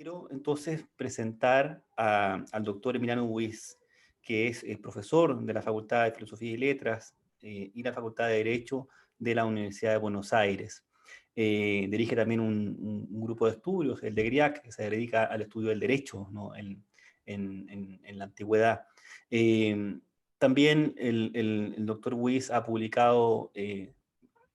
Quiero entonces presentar al doctor Emiliano Buiz, que es el profesor de la Facultad de Filosofía y Letras y la Facultad de Derecho de la Universidad de Buenos Aires. Dirige también un grupo de estudios, el de GRIAC, que se dedica al estudio del derecho, ¿no? en la antigüedad. Eh, También el doctor Buiz ha publicado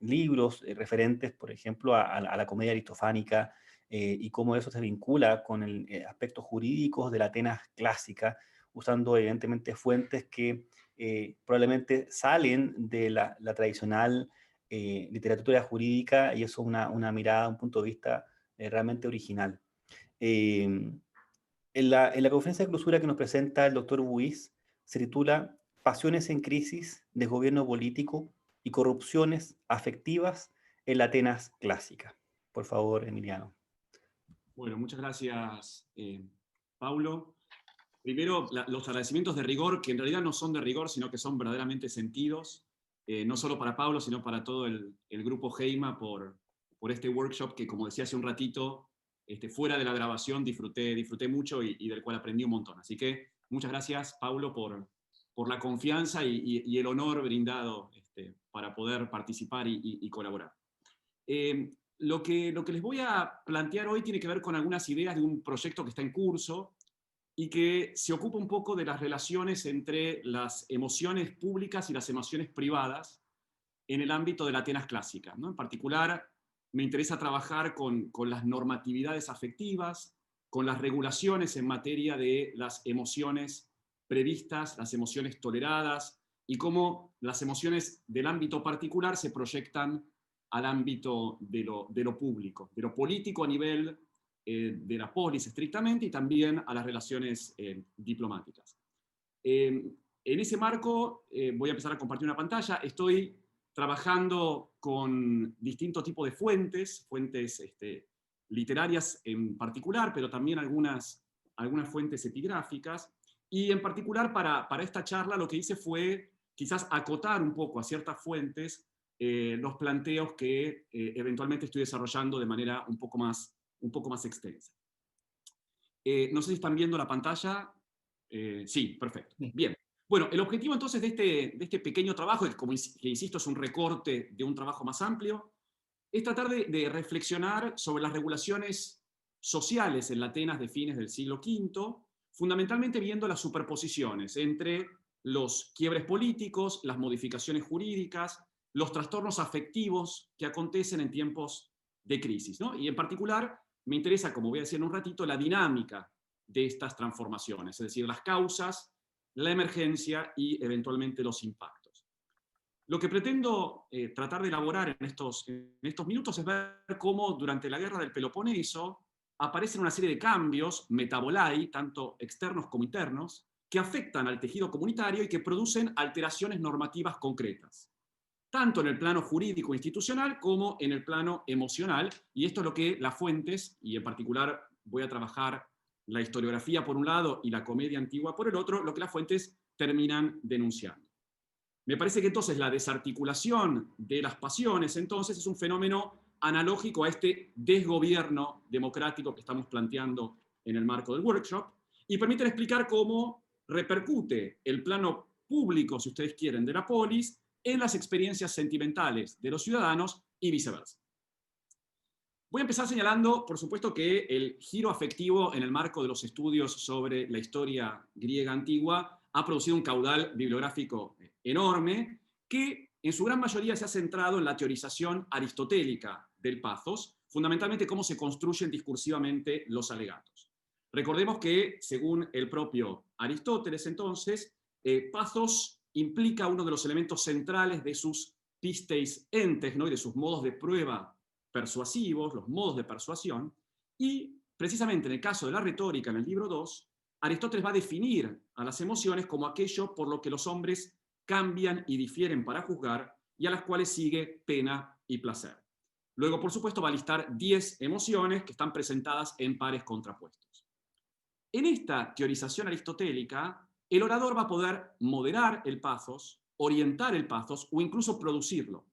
libros referentes, por ejemplo, a la comedia aristofánica y cómo eso se vincula con el aspectos jurídicos de la Atenas clásica, usando evidentemente fuentes que probablemente salen de la tradicional literatura jurídica, y eso es una mirada, un punto de vista realmente original. Eh, en la conferencia de clausura que nos presenta el doctor Buiz se titula Pasiones en crisis, desgobierno político y corrupciones afectivas en la Atenas clásica. Por favor, Emiliano. Bueno, muchas gracias, Paulo. Primero, los agradecimientos de rigor, que en realidad no son de rigor, sino que son verdaderamente sentidos, no solo para Paulo, sino para todo el grupo Heima por este workshop que, como decía hace un ratito, fuera de la grabación disfruté mucho y del cual aprendí un montón. Así que muchas gracias, Paulo, por la confianza y el honor brindado para poder participar y colaborar. Lo que les voy a plantear hoy tiene que ver con algunas ideas de un proyecto que está en curso y que se ocupa un poco de las relaciones entre las emociones públicas y las emociones privadas en el ámbito de la Atenas clásica, ¿no? En particular, me interesa trabajar con las normatividades afectivas, con las regulaciones en materia de las emociones previstas, las emociones toleradas, y cómo las emociones del ámbito particular se proyectan al ámbito de lo público, de lo político a nivel de la polis estrictamente, y también a las relaciones diplomáticas. En ese marco voy a empezar a compartir una pantalla. Estoy trabajando con distintos tipos de fuentes literarias en particular, pero también algunas fuentes epigráficas. Y en particular para esta charla lo que hice fue quizás acotar un poco a ciertas fuentes los planteos que eventualmente estoy desarrollando de manera un poco más extensa. No sé si están viendo la pantalla. Sí, perfecto. Bien. Bueno, el objetivo entonces de este pequeño trabajo, que insisto es un recorte de un trabajo más amplio, es tratar de reflexionar sobre las regulaciones sociales en la Atenas de fines del siglo V, fundamentalmente viendo las superposiciones entre los quiebres políticos, las modificaciones jurídicas, los trastornos afectivos que acontecen en tiempos de crisis, ¿no? Y en particular me interesa, como voy a decir en un ratito, la dinámica de estas transformaciones, es decir, las causas, la emergencia y eventualmente los impactos. Lo que pretendo tratar de elaborar en estos minutos es ver cómo durante la guerra del Peloponeso aparecen una serie de cambios, metabolai, tanto externos como internos, que afectan al tejido comunitario y que producen alteraciones normativas concretas, tanto en el plano jurídico institucional como en el plano emocional, y esto es lo que las fuentes, y en particular voy a trabajar la historiografía por un lado y la comedia antigua por el otro, lo que las fuentes terminan denunciando. Me parece que entonces la desarticulación de las pasiones entonces es un fenómeno analógico a este desgobierno democrático que estamos planteando en el marco del workshop, y permiten explicar cómo repercute el plano público, si ustedes quieren, de la polis en las experiencias sentimentales de los ciudadanos y viceversa. Voy a empezar señalando, por supuesto, que el giro afectivo en el marco de los estudios sobre la historia griega antigua ha producido un caudal bibliográfico enorme que en su gran mayoría se ha centrado en la teorización aristotélica del pathos, fundamentalmente cómo se construyen discursivamente los alegatos. Recordemos que, según el propio Aristóteles, entonces, pathos implica uno de los elementos centrales de sus pisteis entes, ¿no? Y de sus modos de prueba persuasivos, los modos de persuasión, y precisamente en el caso de la retórica, en el libro 2, Aristóteles va a definir a las emociones como aquello por lo que los hombres cambian y difieren para juzgar y a las cuales sigue pena y placer. Luego, por supuesto, va a listar 10 emociones que están presentadas en pares contrapuestos. En esta teorización aristotélica, el orador va a poder moderar el pathos, orientar el pathos o incluso producirlo.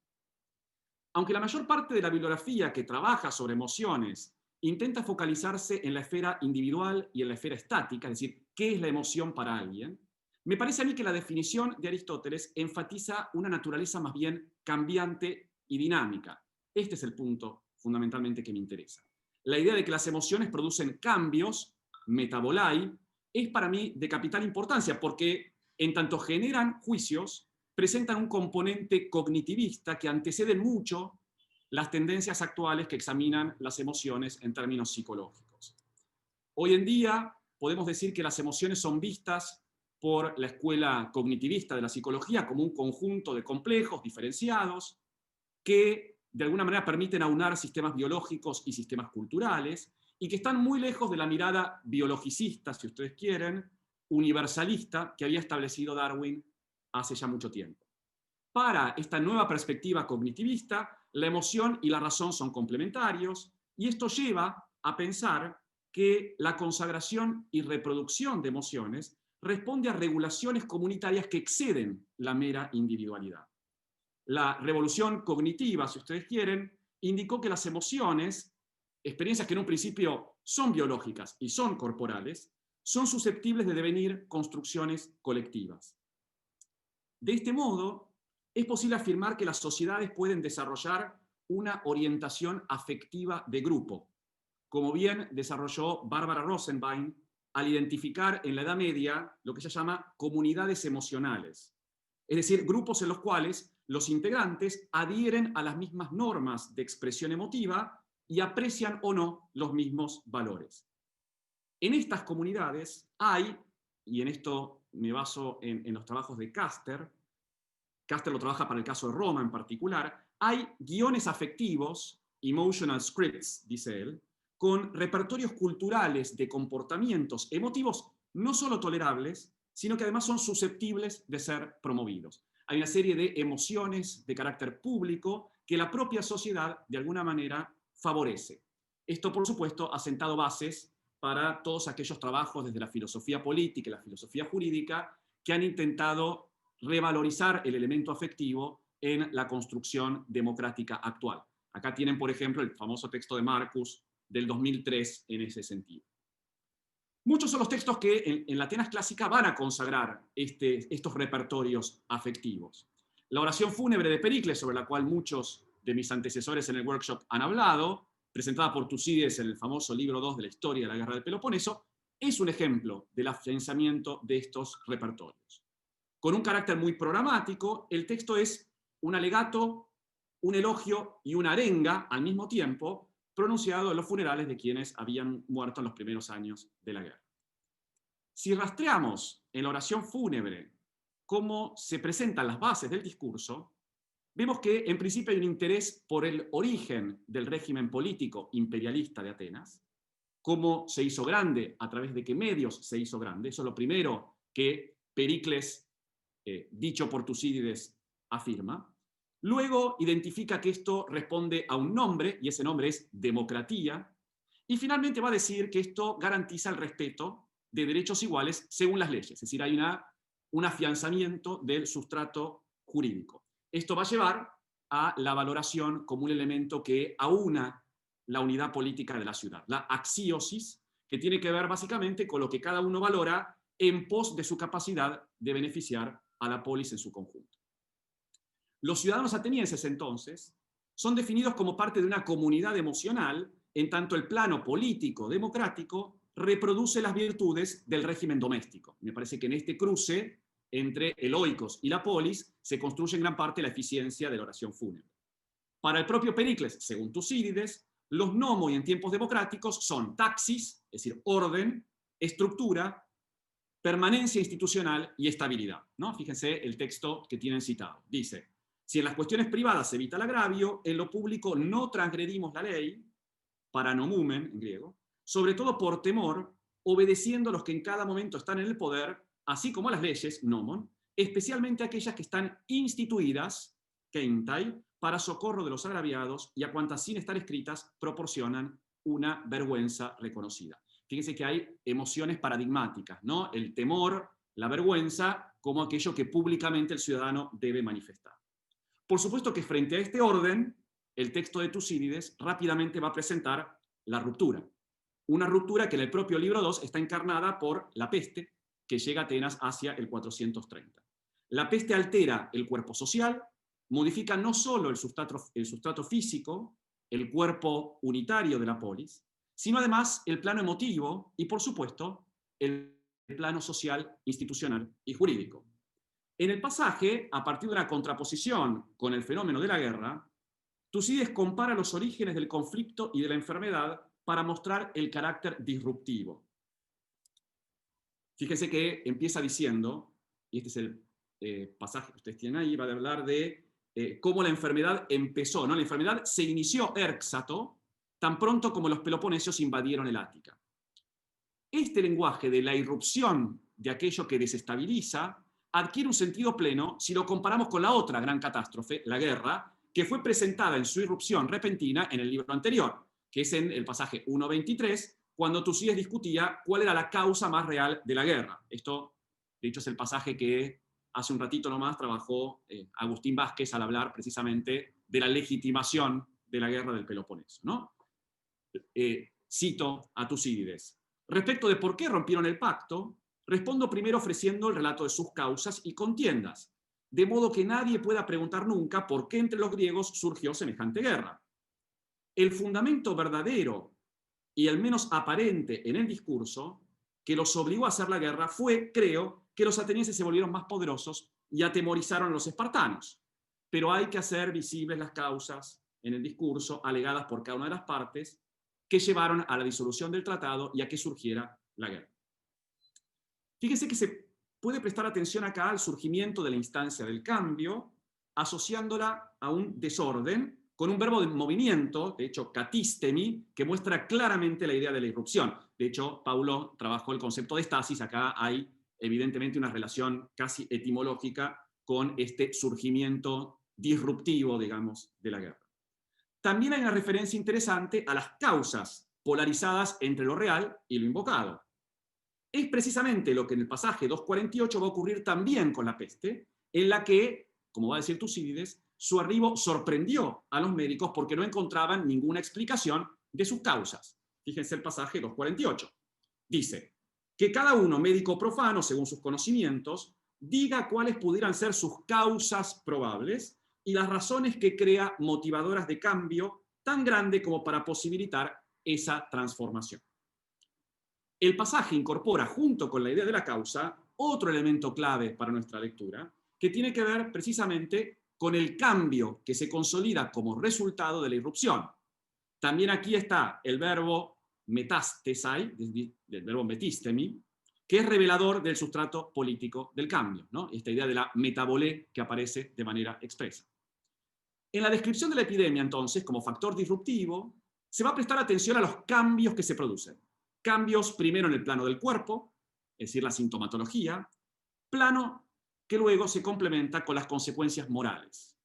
Aunque la mayor parte de la bibliografía que trabaja sobre emociones intenta focalizarse en la esfera individual y en la esfera estática, es decir, ¿qué es la emoción para alguien? Me parece a mí que la definición de Aristóteles enfatiza una naturaleza más bien cambiante y dinámica. Este es el punto fundamentalmente que me interesa. La idea de que las emociones producen cambios, metabolai, es para mí de capital importancia porque en tanto generan juicios, presentan un componente cognitivista que anteceden mucho las tendencias actuales que examinan las emociones en términos psicológicos. Hoy en día podemos decir que las emociones son vistas por la escuela cognitivista de la psicología como un conjunto de complejos diferenciados que de alguna manera permiten aunar sistemas biológicos y sistemas culturales y que están muy lejos de la mirada biologicista, si ustedes quieren, universalista que había establecido Darwin hace ya mucho tiempo. Para esta nueva perspectiva cognitivista, la emoción y la razón son complementarios y esto lleva a pensar que la consagración y reproducción de emociones responde a regulaciones comunitarias que exceden la mera individualidad. La revolución cognitiva, si ustedes quieren, indicó que las emociones, experiencias que en un principio son biológicas y son corporales, son susceptibles de devenir construcciones colectivas. De este modo, es posible afirmar que las sociedades pueden desarrollar una orientación afectiva de grupo, como bien desarrolló Barbara Rosenbein al identificar en la Edad Media lo que se llama comunidades emocionales, es decir, grupos en los cuales los integrantes adhieren a las mismas normas de expresión emotiva y aprecian o no los mismos valores. En estas comunidades hay, y en esto me baso en los trabajos de Caster lo trabaja para el caso de Roma en particular, hay guiones afectivos, emotional scripts, dice él, con repertorios culturales de comportamientos emotivos no solo tolerables, sino que además son susceptibles de ser promovidos. Hay una serie de emociones de carácter público que la propia sociedad de alguna manera favorece. Esto, por supuesto, ha sentado bases para todos aquellos trabajos desde la filosofía política y la filosofía jurídica que han intentado revalorizar el elemento afectivo en la construcción democrática actual. Acá tienen, por ejemplo, el famoso texto de Marcus del 2003 en ese sentido. Muchos son los textos que en la Atenas clásica van a consagrar estos repertorios afectivos. La oración fúnebre de Pericles, sobre la cual muchos de mis antecesores en el workshop han hablado, presentada por Tucídides en el famoso libro 2 de la historia de la guerra del Peloponeso, es un ejemplo del afianzamiento de estos repertorios. Con un carácter muy programático, el texto es un alegato, un elogio y una arenga al mismo tiempo, pronunciado en los funerales de quienes habían muerto en los primeros años de la guerra. Si rastreamos en la oración fúnebre cómo se presentan las bases del discurso, vemos que en principio hay un interés por el origen del régimen político imperialista de Atenas, cómo se hizo grande, a través de qué medios se hizo grande. Eso es lo primero que Pericles, dicho por Tucídides, afirma. Luego identifica que esto responde a un nombre, y ese nombre es democratía, y finalmente va a decir que esto garantiza el respeto de derechos iguales según las leyes, es decir, hay un afianzamiento del sustrato jurídico. Esto va a llevar a la valoración como un elemento que aúna la unidad política de la ciudad, la axiosis, que tiene que ver básicamente con lo que cada uno valora en pos de su capacidad de beneficiar a la polis en su conjunto. Los ciudadanos atenienses, entonces, son definidos como parte de una comunidad emocional, en tanto el plano político democrático reproduce las virtudes del régimen doméstico. Me parece que en este cruce entre el oikos y la polis se construye en gran parte la eficiencia de la oración fúnebre. Para el propio Pericles, según Tucídides, los nomoi en tiempos democráticos son taxis, es decir, orden, estructura, permanencia institucional y estabilidad, ¿no? Fíjense el texto que tienen citado. Dice: si en las cuestiones privadas se evita el agravio, en lo público no transgredimos la ley, paranomumen en griego, sobre todo por temor, obedeciendo a los que en cada momento están en el poder, así como a las leyes, nomon, especialmente aquellas que están instituidas, keintai, para socorro de los agraviados y a cuantas sin estar escritas proporcionan una vergüenza reconocida. Fíjense que hay emociones paradigmáticas, ¿no? El temor, la vergüenza, como aquello que públicamente el ciudadano debe manifestar. Por supuesto que frente a este orden, el texto de Tucídides rápidamente va a presentar la ruptura. Una ruptura que en el propio libro 2 está encarnada por la peste, que llega a Atenas hacia el 430. La peste altera el cuerpo social, modifica no solo el sustrato físico, el cuerpo unitario de la polis, sino además el plano emotivo y, por supuesto, el plano social, institucional y jurídico. En el pasaje, a partir de una contraposición con el fenómeno de la guerra, Tucídides compara los orígenes del conflicto y de la enfermedad para mostrar el carácter disruptivo. Fíjense que empieza diciendo, y este es el pasaje que ustedes tienen ahí, va a hablar de cómo la enfermedad empezó, ¿no? La enfermedad se inició Érxato tan pronto como los peloponesios invadieron el Ática. Este lenguaje de la irrupción de aquello que desestabiliza adquiere un sentido pleno si lo comparamos con la otra gran catástrofe, la guerra, que fue presentada en su irrupción repentina en el libro anterior, que es en el pasaje 1.23, cuando Tucídides discutía cuál era la causa más real de la guerra. Esto, de hecho, es el pasaje que hace un ratito nomás trabajó Agustín Vázquez al hablar precisamente de la legitimación de la guerra del Peloponeso, ¿no? Cito a Tucídides. Respecto de por qué rompieron el pacto, respondo primero ofreciendo el relato de sus causas y contiendas, de modo que nadie pueda preguntar nunca por qué entre los griegos surgió semejante guerra. El fundamento verdadero y el menos aparente en el discurso que los obligó a hacer la guerra fue, creo, que los atenienses se volvieron más poderosos y atemorizaron a los espartanos. Pero hay que hacer visibles las causas en el discurso alegadas por cada una de las partes que llevaron a la disolución del tratado y a que surgiera la guerra. Fíjense que se puede prestar atención acá al surgimiento de la instancia del cambio, asociándola a un desorden con un verbo de movimiento, de hecho, katistemi, que muestra claramente la idea de la irrupción. De hecho, Paulo trabajó el concepto de estasis, acá hay evidentemente una relación casi etimológica con este surgimiento disruptivo, digamos, de la guerra. También hay una referencia interesante a las causas polarizadas entre lo real y lo invocado. Es precisamente lo que en el pasaje 2.48 va a ocurrir también con la peste, en la que, como va a decir Tucídides, su arribo sorprendió a los médicos porque no encontraban ninguna explicación de sus causas. Fíjense el pasaje 2.48. Dice, que cada uno, médico profano, según sus conocimientos, diga cuáles pudieran ser sus causas probables y las razones que crea motivadoras de cambio tan grande como para posibilitar esa transformación. El pasaje incorpora, junto con la idea de la causa, otro elemento clave para nuestra lectura, que tiene que ver precisamente con el cambio que se consolida como resultado de la irrupción. También aquí está el verbo metastesai, del verbo metistemi, que es revelador del sustrato político del cambio, ¿no? Esta idea de la metabolé que aparece de manera expresa. En la descripción de la epidemia, entonces, como factor disruptivo, se va a prestar atención a los cambios que se producen. Cambios primero en el plano del cuerpo, es decir, la sintomatología, plano que luego se complementa con las consecuencias morales.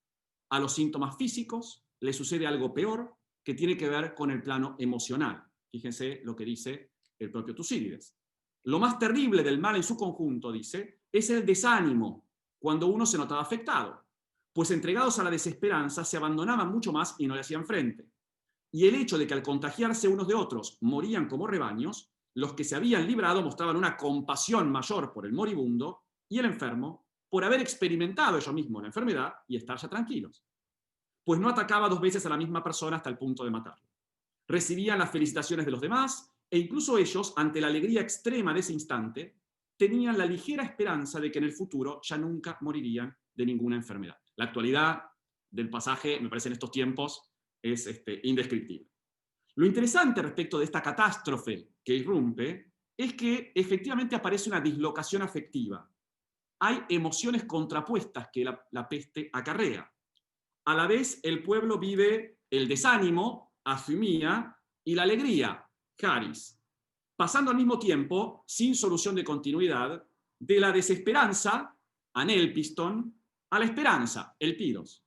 A los síntomas físicos le sucede algo peor que tiene que ver con el plano emocional. Fíjense lo que dice el propio Tucídides. Lo más terrible del mal en su conjunto, dice, es el desánimo cuando uno se notaba afectado, pues entregados a la desesperanza se abandonaban mucho más y no le hacían frente. Y el hecho de que al contagiarse unos de otros morían como rebaños, los que se habían librado mostraban una compasión mayor por el moribundo y el enfermo por haber experimentado ellos mismos la enfermedad y estar ya tranquilos. Pues no atacaba dos veces a la misma persona hasta el punto de matarlo. Recibían las felicitaciones de los demás e incluso ellos, ante la alegría extrema de ese instante, tenían la ligera esperanza de que en el futuro ya nunca morirían de ninguna enfermedad. La actualidad del pasaje, me parece en estos tiempos, es indescriptible. Lo interesante respecto de esta catástrofe que irrumpe es que efectivamente aparece una dislocación afectiva. Hay emociones contrapuestas que la peste acarrea. A la vez, el pueblo vive el desánimo, athymia, y la alegría, charis, pasando al mismo tiempo, sin solución de continuidad, de la desesperanza, anelpiston, a la esperanza, elpidos.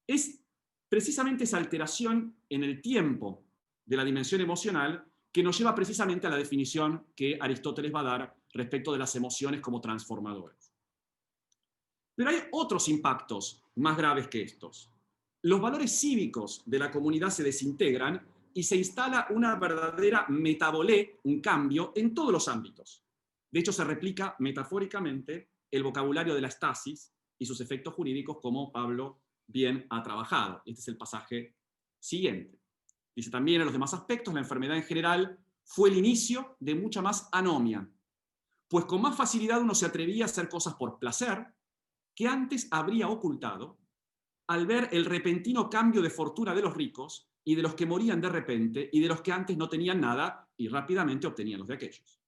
Es precisamente esa alteración en el tiempo de la dimensión emocional que nos lleva precisamente a la definición que Aristóteles va a dar respecto de las emociones como transformadoras. Pero hay otros impactos más graves que estos. Los valores cívicos de la comunidad se desintegran y se instala una verdadera metabolé, un cambio, en todos los ámbitos. De hecho, se replica metafóricamente el vocabulario de la estasis y sus efectos jurídicos, como Pablo bien ha trabajado. Este es el pasaje siguiente. Dice también: en los demás aspectos, la enfermedad en general fue el inicio de mucha más anomia, pues con más facilidad uno se atrevía a hacer cosas por placer que antes habría ocultado al ver el repentino cambio de fortuna de los ricos y de los que morían de repente y de los que antes no tenían nada y rápidamente obtenían los de aquellos.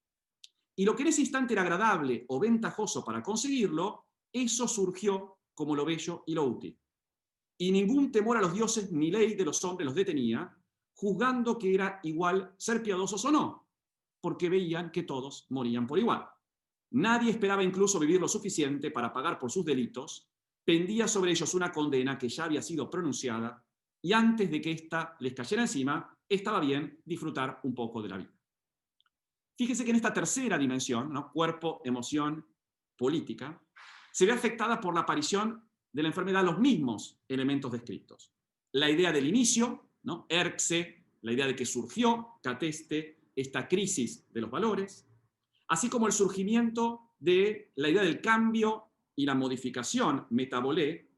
Y lo que en ese instante era agradable o ventajoso para conseguirlo, eso surgió como lo bello y lo útil. Y ningún temor a los dioses ni ley de los hombres los detenía, juzgando que era igual ser piadosos o no, porque veían que todos morían por igual. Nadie esperaba incluso vivir lo suficiente para pagar por sus delitos, pendía sobre ellos una condena que ya había sido pronunciada, y antes de que ésta les cayera encima, estaba bien disfrutar un poco de la vida. Fíjese que en esta tercera dimensión, ¿no? Cuerpo, emoción, política, se ve afectada por la aparición de la enfermedad los mismos elementos descritos. La idea del inicio, ¿no? Erxe, la idea de que surgió, cateste, esta crisis de los valores, así como el surgimiento de la idea del cambio y la modificación, metabolé,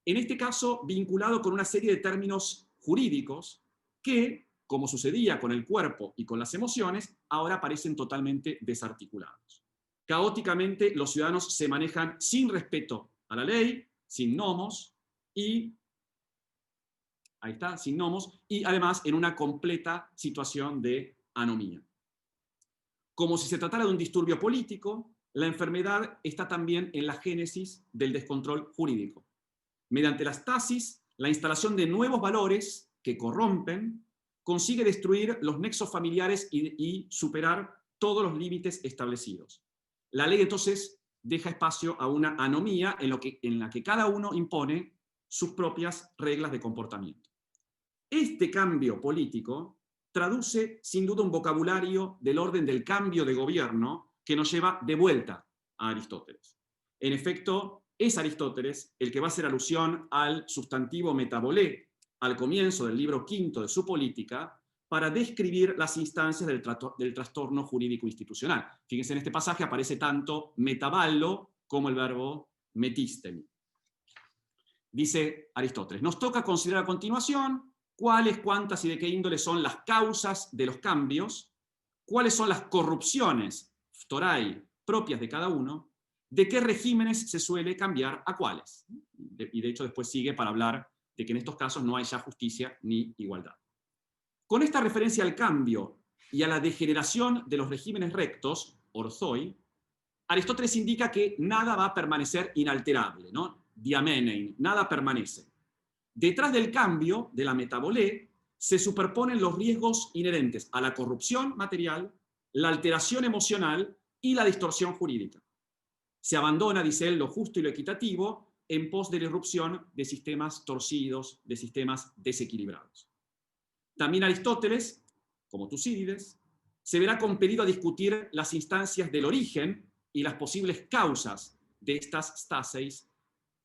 en este caso vinculado con una serie de términos jurídicos que, como sucedía con el cuerpo y con las emociones, ahora parecen totalmente desarticulados. Caóticamente, los ciudadanos se manejan sin respeto a la ley, sin nomos, y ahí está, sin nomos, y además en una completa situación de anomía. Como si se tratara de un disturbio político, la enfermedad está también en la génesis del descontrol jurídico. Mediante la estasis, la instalación de nuevos valores que corrompen consigue destruir los nexos familiares y superar todos los límites establecidos. La ley entonces deja espacio a una anomía en la que cada uno impone sus propias reglas de comportamiento. Este cambio político traduce sin duda un vocabulario del orden del cambio de gobierno que nos lleva de vuelta a Aristóteles. En efecto, es Aristóteles el que va a hacer alusión al sustantivo metabolé al comienzo del libro quinto de su Política para describir las instancias del trastorno jurídico institucional. Fíjense, en este pasaje aparece tanto metaballo como el verbo metistemi. Dice Aristóteles: nos toca considerar a continuación cuáles, cuántas y de qué índole son las causas de los cambios, cuáles son las corrupciones, phtorai, propias de cada uno, de qué regímenes se suele cambiar a cuáles. Y de hecho después sigue para hablar de que en estos casos no hay ya justicia ni igualdad. Con esta referencia al cambio y a la degeneración de los regímenes rectos, orthoi, Aristóteles indica que nada va a permanecer inalterable, ¿no? Diamenein, nada permanece. Detrás del cambio, de la metabolé, se superponen los riesgos inherentes a la corrupción material, la alteración emocional y la distorsión jurídica. Se abandona, dice él, lo justo y lo equitativo en pos de la irrupción de sistemas torcidos, de sistemas desequilibrados. También Aristóteles, como Tucídides, se verá compelido a discutir las instancias del origen y las posibles causas de estas staseis,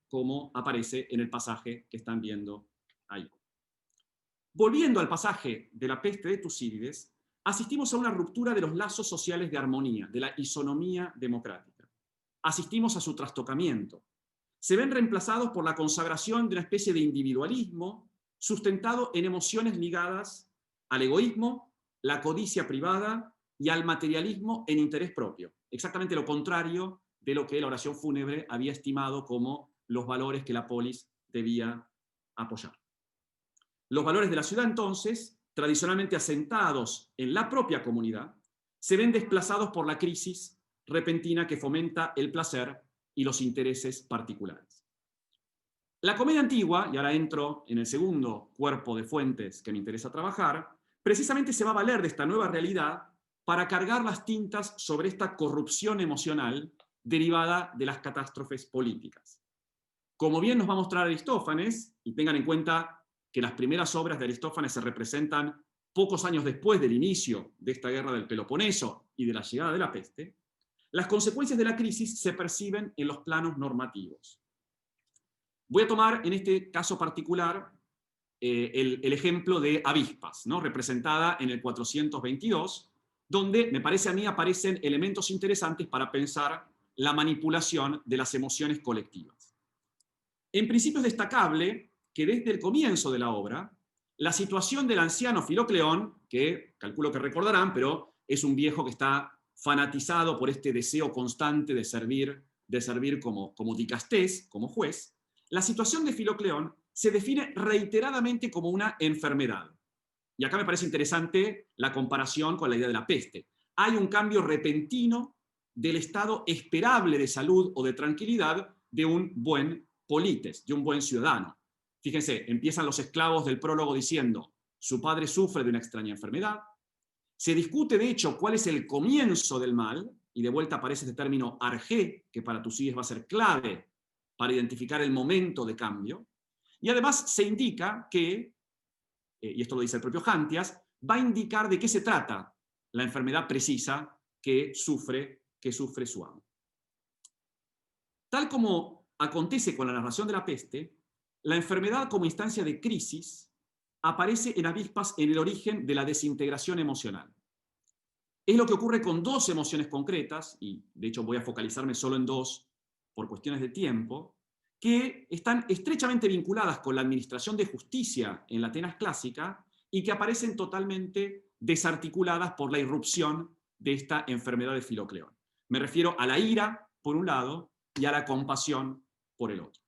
como aparece en el pasaje que están viendo ahí. Volviendo al pasaje de la peste de Tucídides, asistimos a una ruptura de los lazos sociales de armonía, de la isonomía democrática. Asistimos a su trastocamiento. Se ven reemplazados por la consagración de una especie de individualismo sustentado en emociones ligadas al egoísmo, la codicia privada y al materialismo en interés propio. Exactamente lo contrario de lo que la oración fúnebre había estimado como los valores que la polis debía apoyar. Los valores de la ciudad, entonces, tradicionalmente asentados en la propia comunidad, se ven desplazados por la crisis repentina que fomenta el placer y los intereses particulares. La comedia antigua, y ahora entro en el segundo cuerpo de fuentes que me interesa trabajar, precisamente se va a valer de esta nueva realidad para cargar las tintas sobre esta corrupción emocional derivada de las catástrofes políticas. Como bien nos va a mostrar Aristófanes, y tengan en cuenta que las primeras obras de Aristófanes se representan pocos años después del inicio de esta guerra del Peloponeso y de la llegada de la peste, las consecuencias de la crisis se perciben en los planos normativos. Voy a tomar en este caso particular el ejemplo de avispas, ¿no? Representada en el 422, donde, me parece a mí, aparecen elementos interesantes para pensar la manipulación de las emociones colectivas. En principio es destacable que desde el comienzo de la obra, la situación del anciano Filocleón, que calculo que recordarán, pero es un viejo que está fanatizado por este deseo constante de servir como dicastés, como juez, la situación de Filocleón se define reiteradamente como una enfermedad. Y acá me parece interesante la comparación con la idea de la peste. Hay un cambio repentino del estado esperable de salud o de tranquilidad de un buen polites, de un buen ciudadano. Fíjense, empiezan los esclavos del prólogo diciendo, su padre sufre de una extraña enfermedad. Se discute, de hecho, cuál es el comienzo del mal, y de vuelta aparece este término argé, que para Tucídides va a ser clave para identificar el momento de cambio. Y además se indica que, y esto lo dice el propio Hantias, va a indicar de qué se trata la enfermedad precisa que sufre su amo. Tal como acontece con la narración de la peste, la enfermedad como instancia de crisis aparece en avispas en el origen de la desintegración emocional. Es lo que ocurre con dos emociones concretas, y de hecho voy a focalizarme solo en dos por cuestiones de tiempo, que están estrechamente vinculadas con la administración de justicia en la Atenas clásica y que aparecen totalmente desarticuladas por la irrupción de esta enfermedad de Filocleón. Me refiero a la ira, por un lado, y a la compasión, por el otro.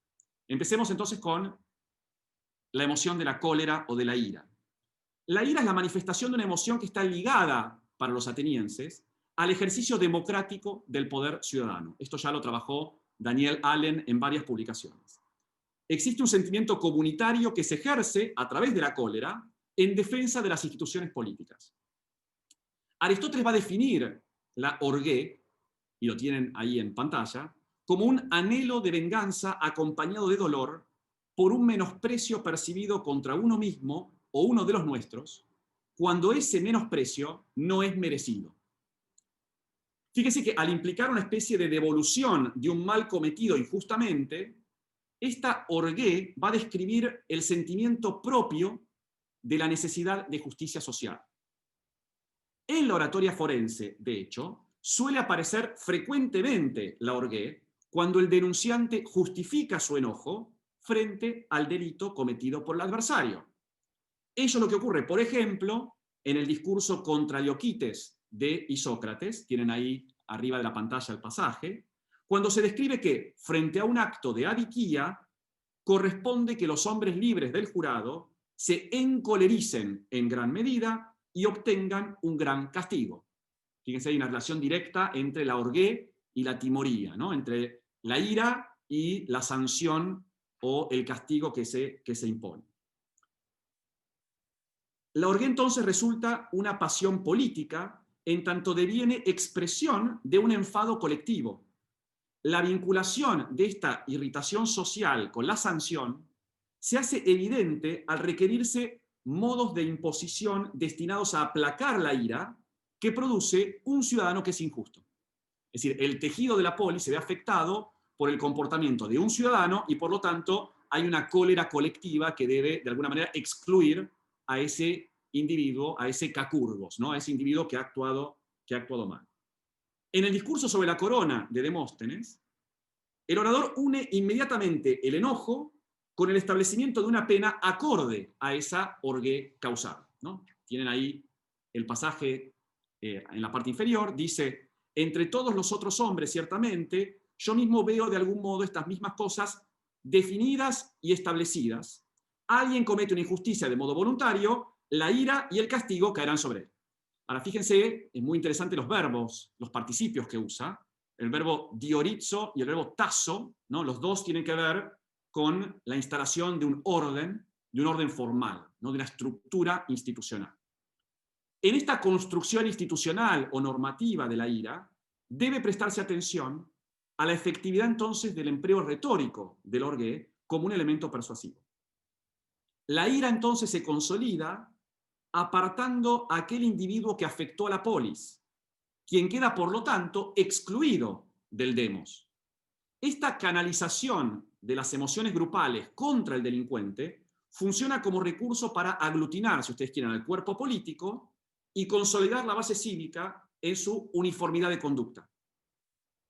Empecemos entonces con la emoción de la cólera o de la ira. La ira es la manifestación de una emoción que está ligada, para los atenienses, al ejercicio democrático del poder ciudadano. Esto ya lo trabajó Daniel Allen en varias publicaciones. Existe un sentimiento comunitario que se ejerce a través de la cólera en defensa de las instituciones políticas. Aristóteles va a definir la orgué, y lo tienen ahí en pantalla, como un anhelo de venganza acompañado de dolor por un menosprecio percibido contra uno mismo o uno de los nuestros, cuando ese menosprecio no es merecido. Fíjese que al implicar una especie de devolución de un mal cometido injustamente, esta orgué va a describir el sentimiento propio de la necesidad de justicia social. En la oratoria forense, de hecho, suele aparecer frecuentemente la orgué cuando el denunciante justifica su enojo frente al delito cometido por el adversario. Eso es lo que ocurre, por ejemplo, en el discurso contra Leoquites de Isócrates, tienen ahí arriba de la pantalla el pasaje, cuando se describe que, frente a un acto de adiquía, corresponde que los hombres libres del jurado se encolericen en gran medida y obtengan un gran castigo. Fíjense, hay una relación directa entre la orgué y la timoría, ¿no? Entre la ira y la sanción o el castigo que se impone. La orgué entonces resulta una pasión política en tanto deviene expresión de un enfado colectivo. La vinculación de esta irritación social con la sanción se hace evidente al requerirse modos de imposición destinados a aplacar la ira que produce un ciudadano que es injusto. Es decir, el tejido de la polis se ve afectado por el comportamiento de un ciudadano y por lo tanto hay una cólera colectiva que debe de alguna manera excluir a ese individuo, a ese cacurgos, ¿no? A ese individuo que ha actuado mal. En el discurso sobre la corona de Demóstenes, el orador une inmediatamente el enojo con el establecimiento de una pena acorde a esa orgué causada, ¿no? Tienen ahí el pasaje en la parte inferior, dice, entre todos los otros hombres, ciertamente, yo mismo veo de algún modo estas mismas cosas definidas y establecidas. Alguien comete una injusticia de modo voluntario, la ira y el castigo caerán sobre él. Ahora, fíjense, es muy interesante los verbos, los participios que usa, el verbo diorizo y el verbo tasso, ¿no? Los dos tienen que ver con la instalación de un orden formal, ¿no? De una estructura institucional. En esta construcción institucional o normativa de la ira, debe prestarse atención a la efectividad entonces del empleo retórico del orgué como un elemento persuasivo. La ira entonces se consolida apartando a aquel individuo que afectó a la polis, quien queda por lo tanto excluido del demos. Esta canalización de las emociones grupales contra el delincuente funciona como recurso para aglutinar, si ustedes quieren, al cuerpo político y consolidar la base cívica en su uniformidad de conducta.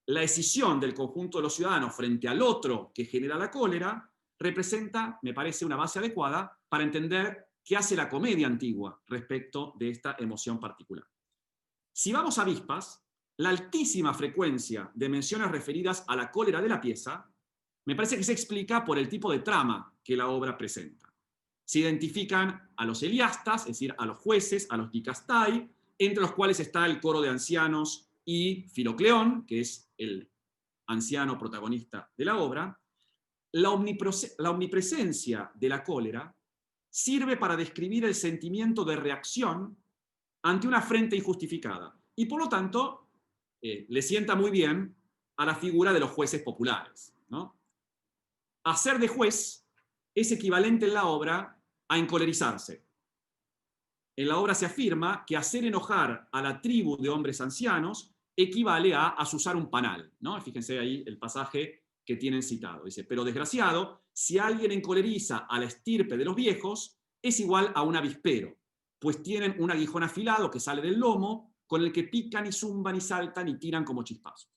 La escisión del conjunto de los ciudadanos frente al otro que genera la cólera representa, me parece, una base adecuada para entender qué hace la comedia antigua respecto de esta emoción particular. Si vamos a avispas, la altísima frecuencia de menciones referidas a la cólera de la pieza me parece que se explica por el tipo de trama que la obra presenta. Se identifican a los eliastas, es decir, a los jueces, a los dicastai, entre los cuales está el coro de ancianos y Filocleón, que es el anciano protagonista de la obra. La omnipresencia de la cólera sirve para describir el sentimiento de reacción ante una afrenta injustificada y, por lo tanto, le sienta muy bien a la figura de los jueces populares, ¿no? Hacer de juez es equivalente en la obra a encolerizarse. En la obra se afirma que hacer enojar a la tribu de hombres ancianos equivale a azuzar un panal, ¿no? Fíjense ahí el pasaje que tienen citado. Dice, pero desgraciado, si alguien encoleriza a la estirpe de los viejos, es igual a un avispero, pues tienen un aguijón afilado que sale del lomo, con el que pican y zumban y saltan y tiran como chispazos.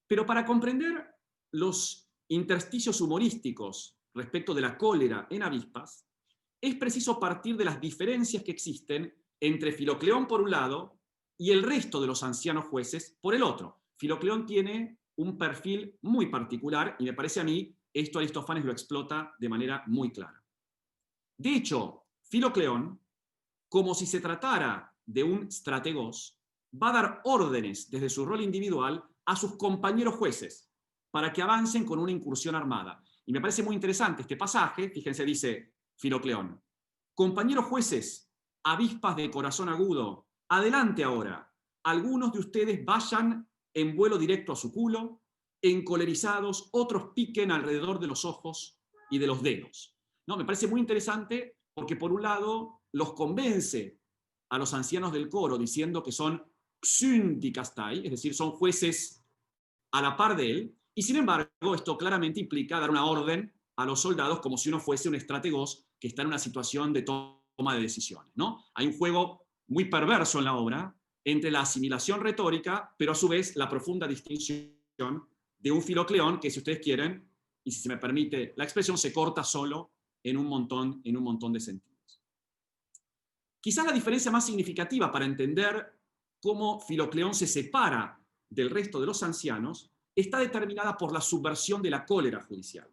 Pero para comprender los intersticios humorísticos respecto de la cólera en avispas, es preciso partir de las diferencias que existen entre Filocleón por un lado y el resto de los ancianos jueces por el otro. Filocleón tiene un perfil muy particular y me parece a mí esto Aristófanes lo explota de manera muy clara. De hecho, Filocleón, como si se tratara de un strategos, va a dar órdenes desde su rol individual a sus compañeros jueces para que avancen con una incursión armada. Y me parece muy interesante este pasaje, fíjense, dice Filocleón, compañeros jueces, avispas de corazón agudo, adelante ahora, algunos de ustedes vayan en vuelo directo a su culo, encolerizados, otros piquen alrededor de los ojos y de los dedos. ¿No? Me parece muy interesante porque por un lado los convence a los ancianos del coro diciendo que son xyndikastai, es decir, son jueces a la par de él, y sin embargo esto claramente implica dar una orden a los soldados como si uno fuese un estrategos que está en una situación de toma de decisiones, ¿no? Hay un juego muy perverso en la obra entre la asimilación retórica, pero a su vez la profunda distinción de un Filocleón que, si ustedes quieren, y si se me permite la expresión, se corta solo en un montón de sentidos. Quizás la diferencia más significativa para entender cómo Filocleón se separa del resto de los ancianos está determinada por la subversión de la cólera judicial.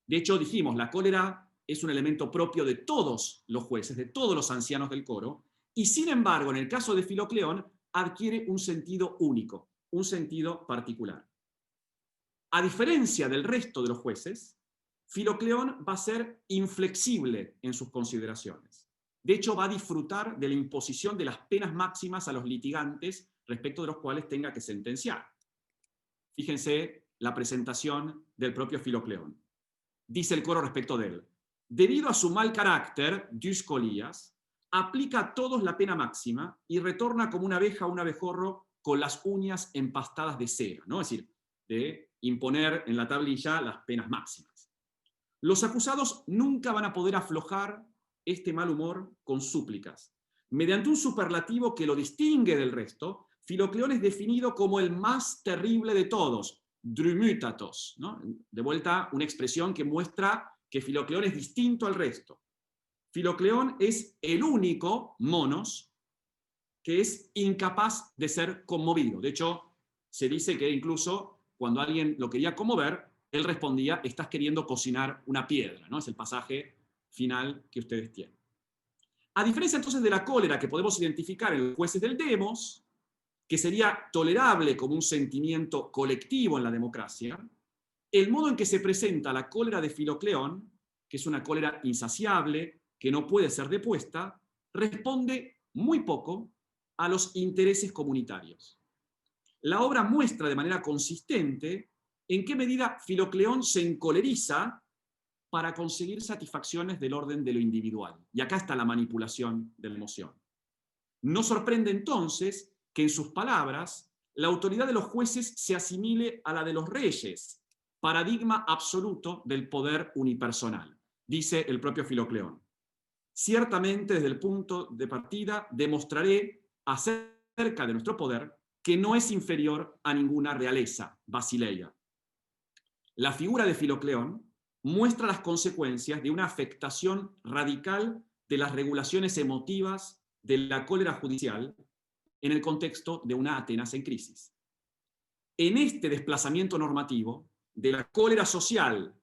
De hecho, dijimos, la cólera es un elemento propio de todos los jueces, de todos los ancianos del coro, y sin embargo, en el caso de Filocleón, adquiere un sentido único, un sentido particular. A diferencia del resto de los jueces, Filocleón va a ser inflexible en sus consideraciones. De hecho, va a disfrutar de la imposición de las penas máximas a los litigantes respecto de los cuales tenga que sentenciar. Fíjense la presentación del propio Filocleón. Dice el coro respecto de él: debido a su mal carácter, Dioscolías, aplica a todos la pena máxima y retorna como una abeja o un abejorro con las uñas empastadas de cera, ¿no? Es decir, de imponer en la tablilla las penas máximas. Los acusados nunca van a poder aflojar este mal humor con súplicas. Mediante un superlativo que lo distingue del resto, Filocleón es definido como el más terrible de todos, drumytatos, ¿no? De vuelta, una expresión que muestra que Filocleón es distinto al resto. Filocleón es el único, monos, que es incapaz de ser conmovido. De hecho, se dice que incluso cuando alguien lo quería conmover, él respondía: estás queriendo cocinar una piedra, ¿no? Es el pasaje final que ustedes tienen. A diferencia entonces de la cólera que podemos identificar en los jueces del demos, que sería tolerable como un sentimiento colectivo en la democracia, el modo en que se presenta la cólera de Filocleón, que es una cólera insaciable, que no puede ser depuesta, responde muy poco a los intereses comunitarios. La obra muestra de manera consistente en qué medida Filocleón se encoleriza para conseguir satisfacciones del orden de lo individual. Y acá está la manipulación de la emoción. No sorprende entonces que en sus palabras la autoridad de los jueces se asimile a la de los reyes, paradigma absoluto del poder unipersonal. dice el propio Filocleón. Ciertamente, desde el punto de partida, demostraré acerca de nuestro poder que no es inferior a ninguna realeza basileia. La figura de Filocleón muestra las consecuencias de una afectación radical de las regulaciones emotivas de la cólera judicial en el contexto de una Atenas en crisis. En este desplazamiento normativo de la cólera social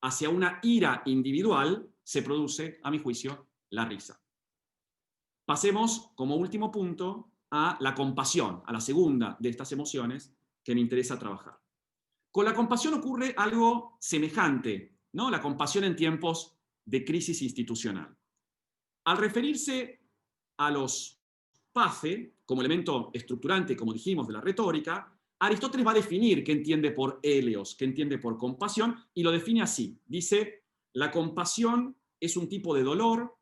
hacia una ira individual se produce, a mi juicio, la risa. Pasemos, como último punto, a la compasión, a la segunda de estas emociones que me interesa trabajar. Con la compasión ocurre algo semejante, ¿no? La compasión en tiempos de crisis institucional. Al referirse a los pace, como elemento estructurante, como dijimos, de la retórica, Aristóteles va a definir qué entiende por eleos, qué entiende por compasión, y lo define así. Dice, la compasión es un tipo de dolor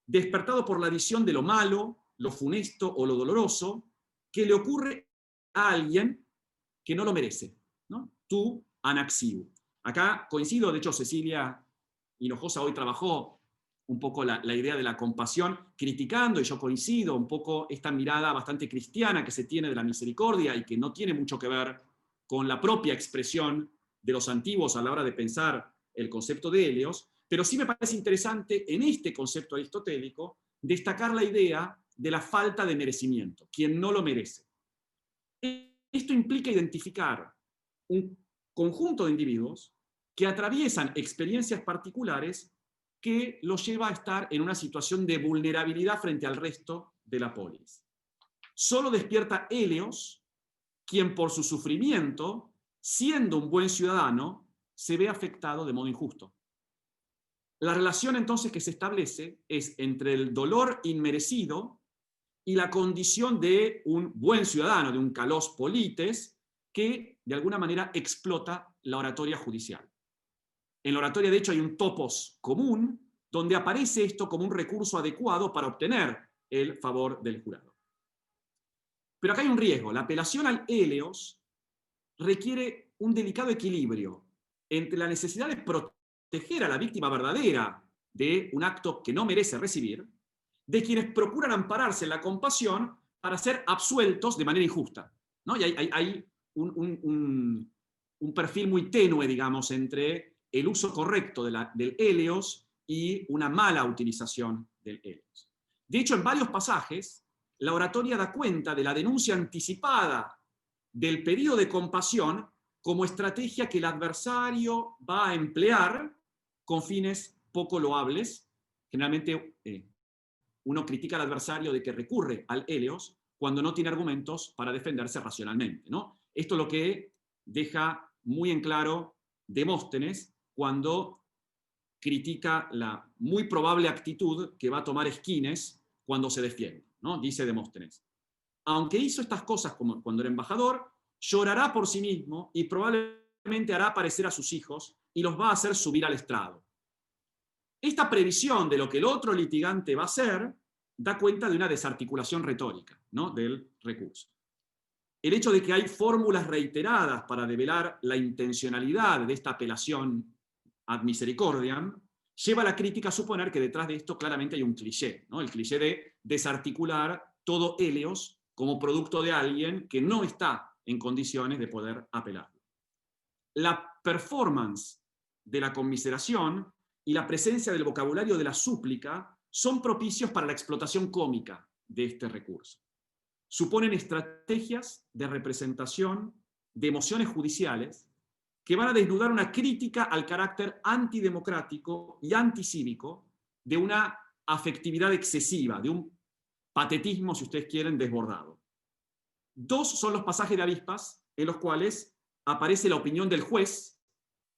despertado por la visión de lo malo, lo funesto o lo doloroso, que le ocurre a alguien que no lo merece, ¿no? Tú, anaxiu. Acá coincido, de hecho Cecilia Hinojosa hoy trabajó un poco la idea de la compasión, criticando, y yo coincido, un poco esta mirada bastante cristiana que se tiene de la misericordia y que no tiene mucho que ver con la propia expresión de los antiguos a la hora de pensar el concepto de eleos, pero sí me parece interesante en este concepto aristotélico destacar la idea de la falta de merecimiento, quien no lo merece. Esto implica identificar un conjunto de individuos que atraviesan experiencias particulares que los lleva a estar en una situación de vulnerabilidad frente al resto de la polis. Solo despierta Eleos, quien por su sufrimiento, siendo un buen ciudadano, se ve afectado de modo injusto. La relación entonces que se establece es entre el dolor inmerecido y la condición de un buen ciudadano, de un kalos polites, que de alguna manera explota la oratoria judicial. En la oratoria, de hecho, hay un topos común donde aparece esto como un recurso adecuado para obtener el favor del jurado. Pero acá hay un riesgo. La apelación al eleos requiere un delicado equilibrio entre la necesidad de proteger a la víctima verdadera de un acto que no merece recibir, de quienes procuran ampararse en la compasión para ser absueltos de manera injusta, ¿no? Y hay un perfil muy tenue, digamos, entre el uso correcto del eleos y una mala utilización del eleos. De hecho, en varios pasajes, la oratoria da cuenta de la denuncia anticipada del pedido de compasión como estrategia que el adversario va a emplear con fines poco loables. Generalmente uno critica al adversario de que recurre al eleos cuando no tiene argumentos para defenderse racionalmente, ¿no? Esto es lo que deja muy en claro Demóstenes cuando critica la muy probable actitud que va a tomar Esquines cuando se defiende, ¿no? Dice Demóstenes, aunque hizo estas cosas como cuando era embajador, llorará por sí mismo y probablemente hará aparecer a sus hijos y los va a hacer subir al estrado. Esta previsión de lo que el otro litigante va a hacer da cuenta de una desarticulación retórica, ¿no? Del recurso. El hecho de que hay fórmulas reiteradas para develar la intencionalidad de esta apelación ad misericordiam lleva a la crítica a suponer que detrás de esto claramente hay un cliché, ¿no? El cliché de desarticular todo eleos como producto de alguien que no está en condiciones de poder apelar. La performance de la conmiseración y la presencia del vocabulario de la súplica son propicios para la explotación cómica de este recurso. Suponen estrategias de representación de emociones judiciales que van a desnudar una crítica al carácter antidemocrático y anticívico de una afectividad excesiva, de un patetismo, si ustedes quieren, desbordado. Dos son los pasajes de avispas en los cuales aparece la opinión del juez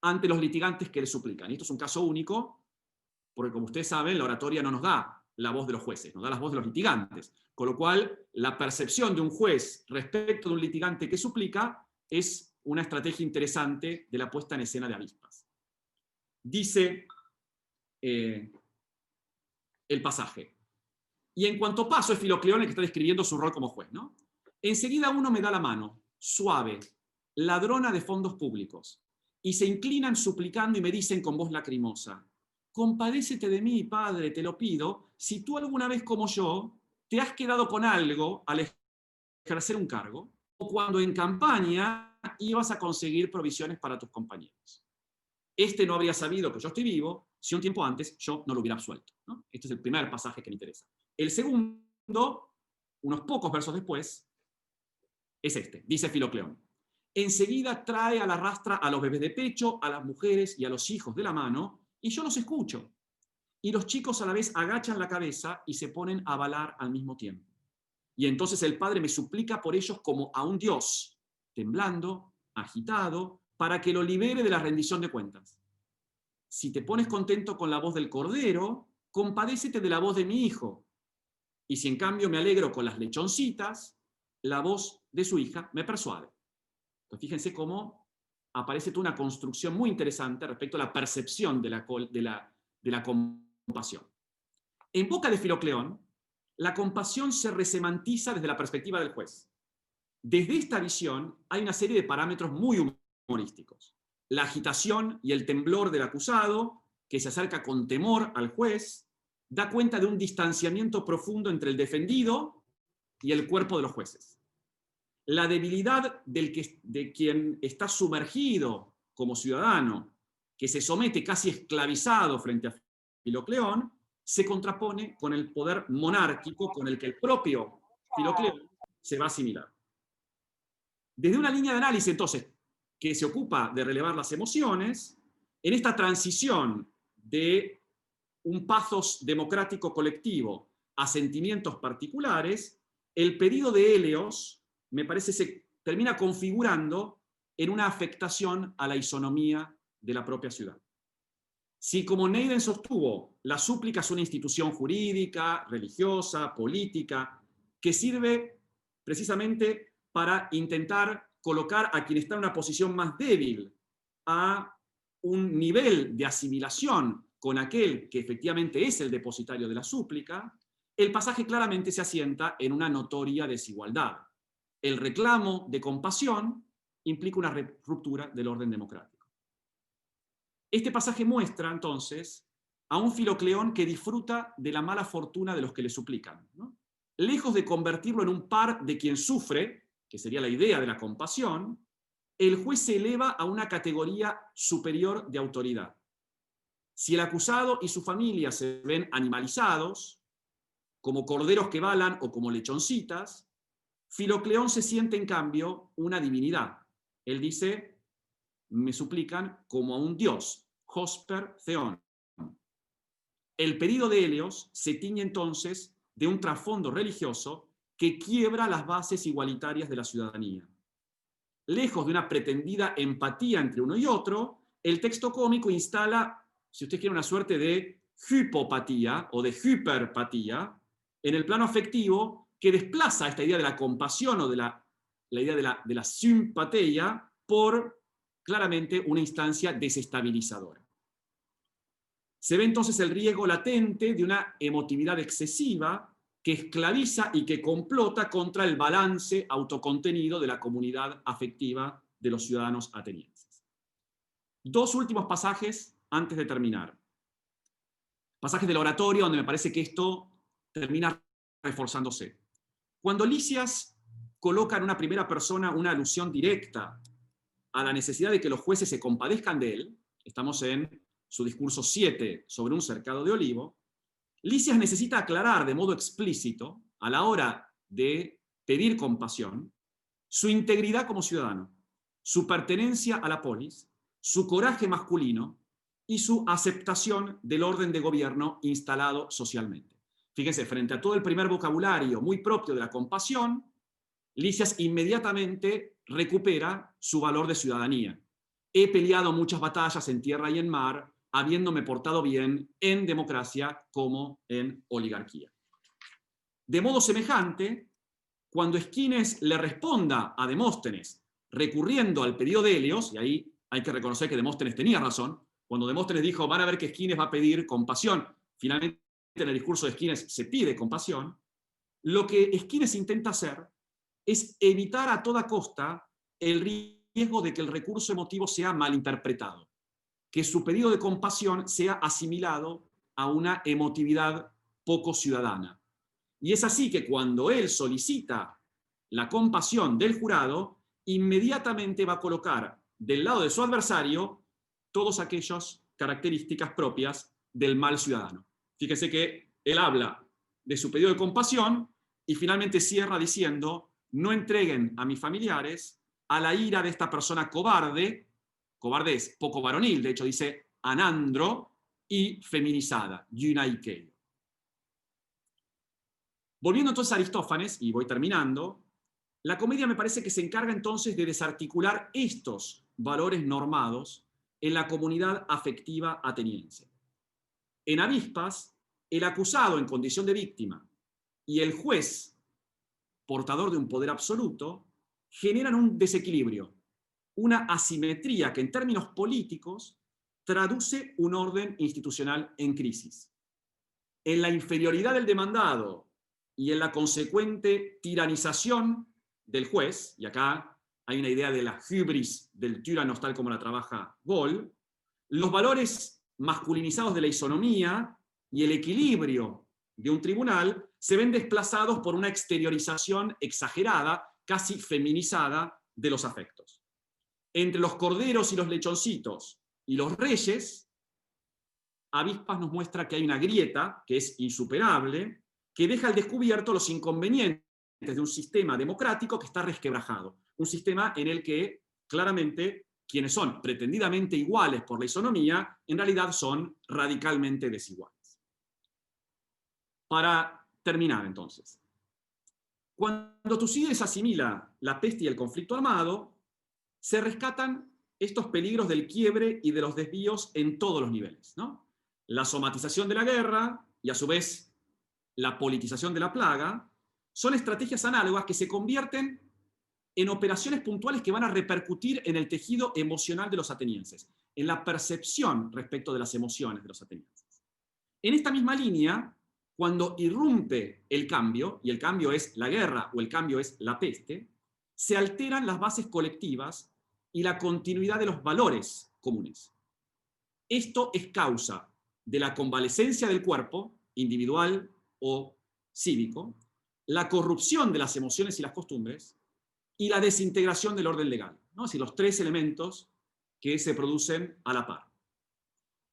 ante los litigantes que le suplican. Y esto es un caso único, porque como ustedes saben, la oratoria no nos da la voz de los jueces, nos da la voz de los litigantes. Con lo cual, la percepción de un juez respecto de un litigante que suplica es una estrategia interesante de la puesta en escena de avispas. Dice el pasaje. Y en cuanto paso es Filocleón el que está describiendo su rol como juez, ¿no? Enseguida uno me da la mano, suave, ladrona de fondos públicos, y se inclinan suplicando y me dicen con voz lacrimosa, compadécete de mí, Padre, te lo pido, si tú alguna vez como yo te has quedado con algo al ejercer un cargo, o cuando en campaña ibas a conseguir provisiones para tus compañeros. Este no habría sabido que yo estoy vivo si un tiempo antes yo no lo hubiera absuelto, ¿no? Este es el primer pasaje que me interesa. El segundo, unos pocos versos después, es este. Dice Filocleón: enseguida trae a la rastra a los bebés de pecho, a las mujeres y a los hijos de la mano, y yo los escucho. Y los chicos a la vez agachan la cabeza y se ponen a balar al mismo tiempo. Y entonces el padre me suplica por ellos como a un Dios, temblando, agitado, para que lo libere de la rendición de cuentas. Si te pones contento con la voz del cordero, compadécete de la voz de mi hijo. Y si en cambio me alegro con las lechoncitas, la voz de su hija me persuade. Entonces fíjense cómo aparece toda una construcción muy interesante respecto a la percepción de la compasión. En boca de Filocleón, la compasión se resemantiza desde la perspectiva del juez. Desde esta visión hay una serie de parámetros muy humorísticos. La agitación y el temblor del acusado, que se acerca con temor al juez, da cuenta de un distanciamiento profundo entre el defendido y el cuerpo de los jueces. La debilidad de quien está sumergido como ciudadano, que se somete casi esclavizado frente a Filocleón, se contrapone con el poder monárquico con el que el propio Filocleón se va a asimilar. Desde una línea de análisis, entonces, que se ocupa de relevar las emociones, en esta transición de un pathos democrático colectivo a sentimientos particulares, el pedido de Hélios, me parece, se termina configurando en una afectación a la isonomía de la propia ciudad. Si, como Neiden sostuvo, la súplica es una institución jurídica, religiosa, política, que sirve precisamente para intentar colocar a quien está en una posición más débil a un nivel de asimilación con aquel que efectivamente es el depositario de la súplica, el pasaje claramente se asienta en una notoria desigualdad. El reclamo de compasión implica una ruptura del orden democrático. Este pasaje muestra, entonces, a un Filocleón que disfruta de la mala fortuna de los que le suplican, ¿no? Lejos de convertirlo en un par de quien sufre, que sería la idea de la compasión, el juez se eleva a una categoría superior de autoridad. Si el acusado y su familia se ven animalizados, como corderos que balan o como lechoncitas, Filocleón se siente, en cambio, una divinidad. Él dice: me suplican como a un dios, Hosper Theon. El pedido de Hélios se tiñe entonces de un trasfondo religioso que quiebra las bases igualitarias de la ciudadanía. Lejos de una pretendida empatía entre uno y otro, el texto cómico instala, si usted quiere, una suerte de hypopatía o de hiperpatía en el plano afectivo que desplaza esta idea de la compasión o de la idea de la simpatía por claramente una instancia desestabilizadora. Se ve entonces el riesgo latente de una emotividad excesiva que esclaviza y que complota contra el balance autocontenido de la comunidad afectiva de los ciudadanos atenienses. Dos últimos pasajes antes de terminar. Pasajes del oratorio donde me parece que esto termina reforzándose. Cuando Lisias coloca en una primera persona una alusión directa a la necesidad de que los jueces se compadezcan de él, estamos en su discurso 7 sobre un cercado de olivo, Lisias necesita aclarar de modo explícito, a la hora de pedir compasión, su integridad como ciudadano, su pertenencia a la polis, su coraje masculino y su aceptación del orden de gobierno instalado socialmente. Fíjense, frente a todo el primer vocabulario muy propio de la compasión, Lisias inmediatamente recupera su valor de ciudadanía. He peleado muchas batallas en tierra y en mar, habiéndome portado bien en democracia como en oligarquía. De modo semejante, cuando Esquines le responda a Demóstenes recurriendo al pedido de Hélios, y ahí hay que reconocer que Demóstenes tenía razón, cuando Demóstenes dijo: van a ver que Esquines va a pedir compasión, finalmente en el discurso de Esquines se pide compasión, lo que Esquines intenta hacer es evitar a toda costa el riesgo de que el recurso emotivo sea malinterpretado. que su pedido de compasión sea asimilado a una emotividad poco ciudadana. Y es así que cuando él solicita la compasión del jurado, inmediatamente va a colocar del lado de su adversario todas aquellas características propias del mal ciudadano. Fíjese que él habla de su pedido de compasión y finalmente cierra diciendo: no entreguen a mis familiares a la ira de esta persona cobarde. Cobarde es poco varonil, de hecho dice anandro, y feminizada, yunaikeio. Volviendo entonces a Aristófanes, y voy terminando, la comedia me parece que se encarga entonces de desarticular estos valores normados en la comunidad afectiva ateniense. En avispas, el acusado en condición de víctima y el juez, portador de un poder absoluto, generan un desequilibrio, una asimetría que en términos políticos traduce un orden institucional en crisis. En la inferioridad del demandado y en la consecuente tiranización del juez, y acá hay una idea de la hybris del tyrannos tal como la trabaja Gall, los valores masculinizados de la isonomía y el equilibrio de un tribunal se ven desplazados por una exteriorización exagerada, casi feminizada, de los afectos. Entre los corderos y los lechoncitos y los reyes, Avispas nos muestra que hay una grieta que es insuperable, que deja al descubierto los inconvenientes de un sistema democrático que está resquebrajado, un sistema en el que claramente quienes son pretendidamente iguales por la isonomía, en realidad son radicalmente desiguales. Para terminar, entonces, cuando Tucídides asimila la peste y el conflicto armado, se rescatan estos peligros del quiebre y de los desvíos en todos los niveles, ¿no? La somatización de la guerra y a su vez la politización de la plaga son estrategias análogas que se convierten en operaciones puntuales que van a repercutir en el tejido emocional de los atenienses, en la percepción respecto de las emociones de los atenienses. En esta misma línea, cuando irrumpe el cambio, y el cambio es la guerra o el cambio es la peste, se alteran las bases colectivas y la continuidad de los valores comunes. Esto es causa de la convalescencia del cuerpo, individual o cívico, la corrupción de las emociones y las costumbres, y la desintegración del orden legal, ¿no? Es decir, los tres elementos que se producen a la par.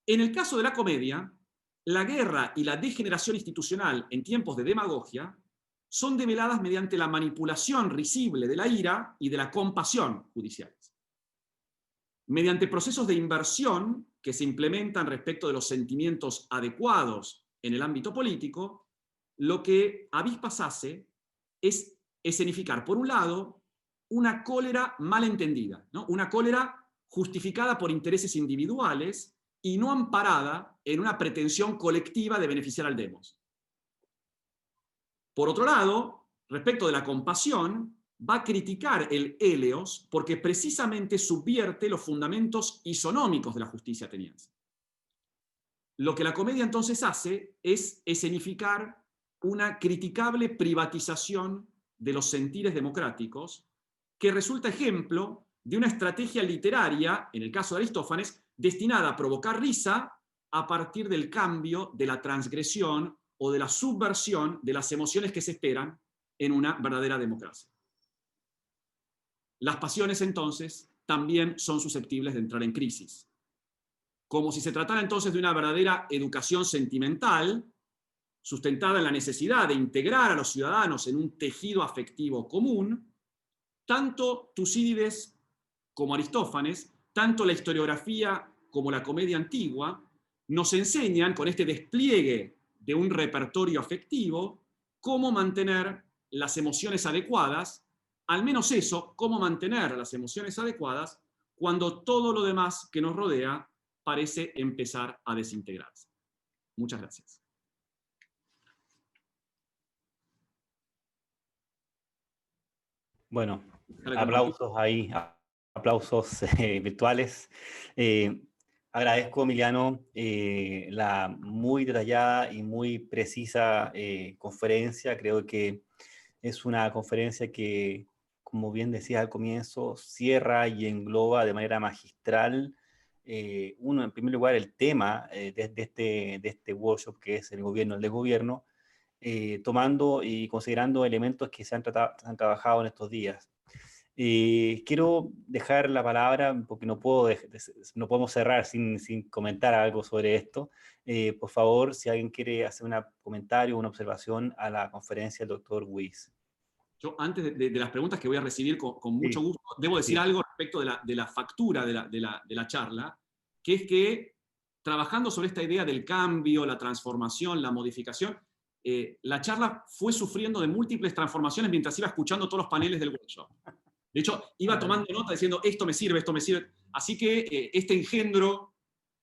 En el caso de la comedia, la guerra y la degeneración institucional en tiempos de demagogia son develadas mediante la manipulación risible de la ira y de la compasión judiciales. Mediante procesos de inversión que se implementan respecto de los sentimientos adecuados en el ámbito político, lo que Avispas hace es escenificar, por un lado, una cólera malentendida, ¿no? Una cólera justificada por intereses individuales y no amparada en una pretensión colectiva de beneficiar al demos. Por otro lado, respecto de la compasión, va a criticar el eleos porque precisamente subvierte los fundamentos isonómicos de la justicia ateniense. Lo que la comedia entonces hace es escenificar una criticable privatización de los sentires democráticos que resulta ejemplo de una estrategia literaria, en el caso de Aristófanes, destinada a provocar risa a partir del cambio, de la transgresión o de la subversión de las emociones que se esperan en una verdadera democracia. Las pasiones, entonces, también son susceptibles de entrar en crisis. Como si se tratara entonces de una verdadera educación sentimental, sustentada en la necesidad de integrar a los ciudadanos en un tejido afectivo común, tanto Tucídides como Aristófanes, tanto la historiografía como la comedia antigua, nos enseñan con este despliegue de un repertorio afectivo cómo mantener las emociones adecuadas, al menos eso, cómo mantener las emociones adecuadas cuando todo lo demás que nos rodea parece empezar a desintegrarse. Muchas gracias. Bueno, aplausos ahí, aplausos virtuales. Agradezco, Emiliano, la muy detallada y muy precisa conferencia. Creo que es una conferencia que, como bien decía al comienzo, cierra y engloba de manera magistral uno, en primer lugar, el tema de este workshop, que es el gobierno, el desgobierno, tomando y considerando elementos que se han trabajado en estos días. Quiero dejar la palabra, porque no podemos cerrar sin comentar algo sobre esto. Por favor, si alguien quiere hacer un comentario o una observación a la conferencia del doctor Weiss. Yo, antes de las preguntas que voy a recibir con mucho Sí, gusto, debo decir sí. algo respecto de la factura de la charla, que es que trabajando sobre esta idea del cambio, la transformación, la modificación, la charla fue sufriendo de múltiples transformaciones mientras iba escuchando todos los paneles del workshop. De hecho, iba tomando nota diciendo, esto me sirve, esto me sirve. Así que este engendro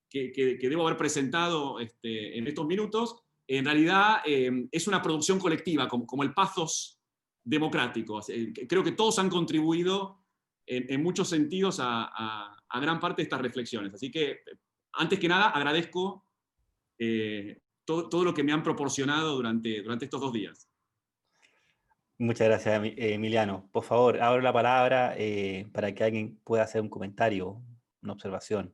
que debo haber presentado en estos minutos, en realidad es una producción colectiva, como el pathos democrático. Creo que todos han contribuido en muchos sentidos a gran parte de estas reflexiones. Así que, antes que nada, agradezco todo lo que me han proporcionado durante estos 2 días. Muchas gracias, Emiliano. Por favor, abro la palabra para que alguien pueda hacer un comentario, una observación.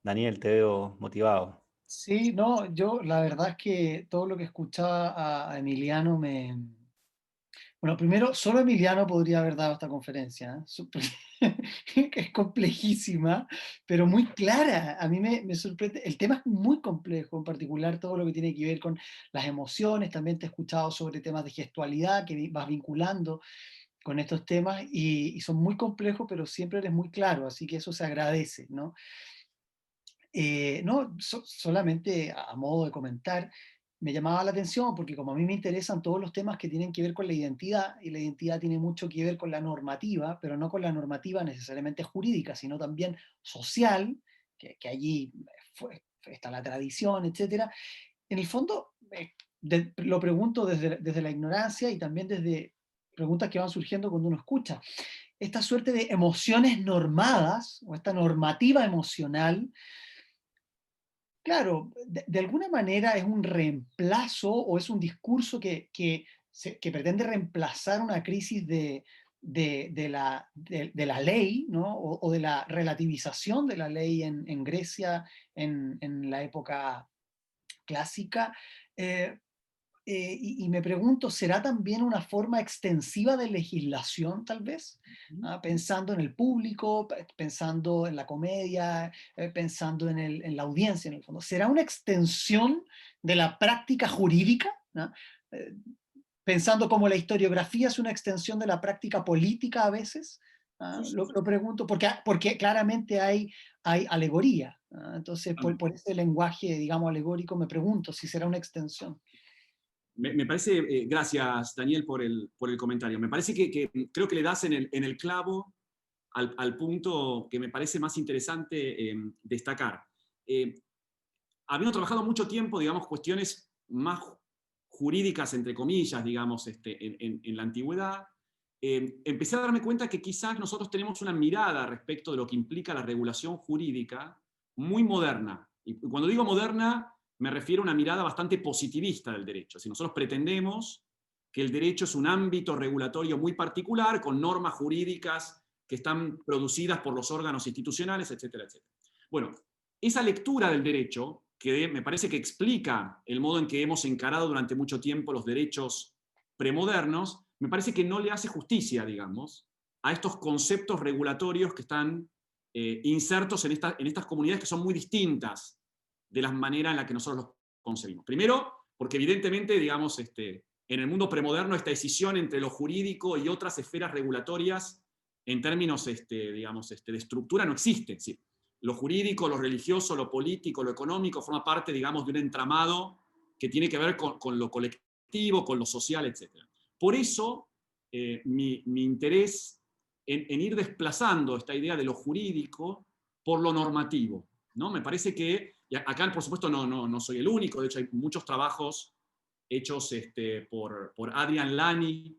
Daniel, te veo motivado. Sí, no, yo la verdad es que todo lo que escuchaba a Emiliano Bueno, primero, solo Emiliano podría haber dado esta conferencia, que es complejísima, pero muy clara. A mí me sorprende, el tema es muy complejo, en particular todo lo que tiene que ver con las emociones. También te he escuchado sobre temas de gestualidad que vas vinculando con estos temas y son muy complejos, pero siempre eres muy claro, así que eso se agradece, ¿no? No, solamente a modo de comentar, me llamaba la atención porque como a mí me interesan todos los temas que tienen que ver con la identidad, y la identidad tiene mucho que ver con la normativa, pero no con la normativa necesariamente jurídica, sino también social, que allí está la tradición, etcétera. En el fondo, lo pregunto desde la ignorancia y también desde preguntas que van surgiendo cuando uno escucha. Esta suerte de emociones normadas, o esta normativa emocional, claro, de alguna manera es un reemplazo o es un discurso que pretende reemplazar una crisis de la ley, ¿no? O de la relativización de la ley en Grecia en la época clásica. Eh, y me pregunto, ¿será también una forma extensiva de legislación, tal vez? Pensando en el público, pensando en la comedia, pensando en la audiencia, en el fondo. ¿Será una extensión de la práctica jurídica? ¿No? Eh, Pensando como la historiografía es una extensión de la práctica política a veces. Lo pregunto porque claramente hay alegoría. Entonces, por ese lenguaje, digamos, alegórico, me pregunto si será una extensión. Me parece, gracias Daniel por el comentario, me parece que creo que le das en el clavo al punto que me parece más interesante destacar. Habiendo trabajado mucho tiempo, digamos, cuestiones más jurídicas, entre comillas, digamos, en la antigüedad, empecé a darme cuenta que quizás nosotros tenemos una mirada respecto de lo que implica la regulación jurídica muy moderna. Y cuando digo moderna, me refiero a una mirada bastante positivista del derecho. Si nosotros pretendemos que el derecho es un ámbito regulatorio muy particular, con normas jurídicas que están producidas por los órganos institucionales, etcétera, etcétera. Bueno, esa lectura del derecho, que me parece que explica el modo en que hemos encarado durante mucho tiempo los derechos premodernos, me parece que no le hace justicia, digamos, a estos conceptos regulatorios que están insertos en estas comunidades que son muy distintas de la manera en la que nosotros los concebimos. Primero, porque evidentemente, digamos, en el mundo premoderno esta decisión entre lo jurídico y otras esferas regulatorias en términos digamos, de estructura no existe. ¿Sí? Lo jurídico, lo religioso, lo político, lo económico forma parte, digamos, de un entramado que tiene que ver con lo colectivo, con lo social, etc. Por eso, mi interés en ir desplazando esta idea de lo jurídico por lo normativo, ¿no? Me parece que, y acá por supuesto no soy el único, de hecho hay muchos trabajos hechos por Adrian Lani,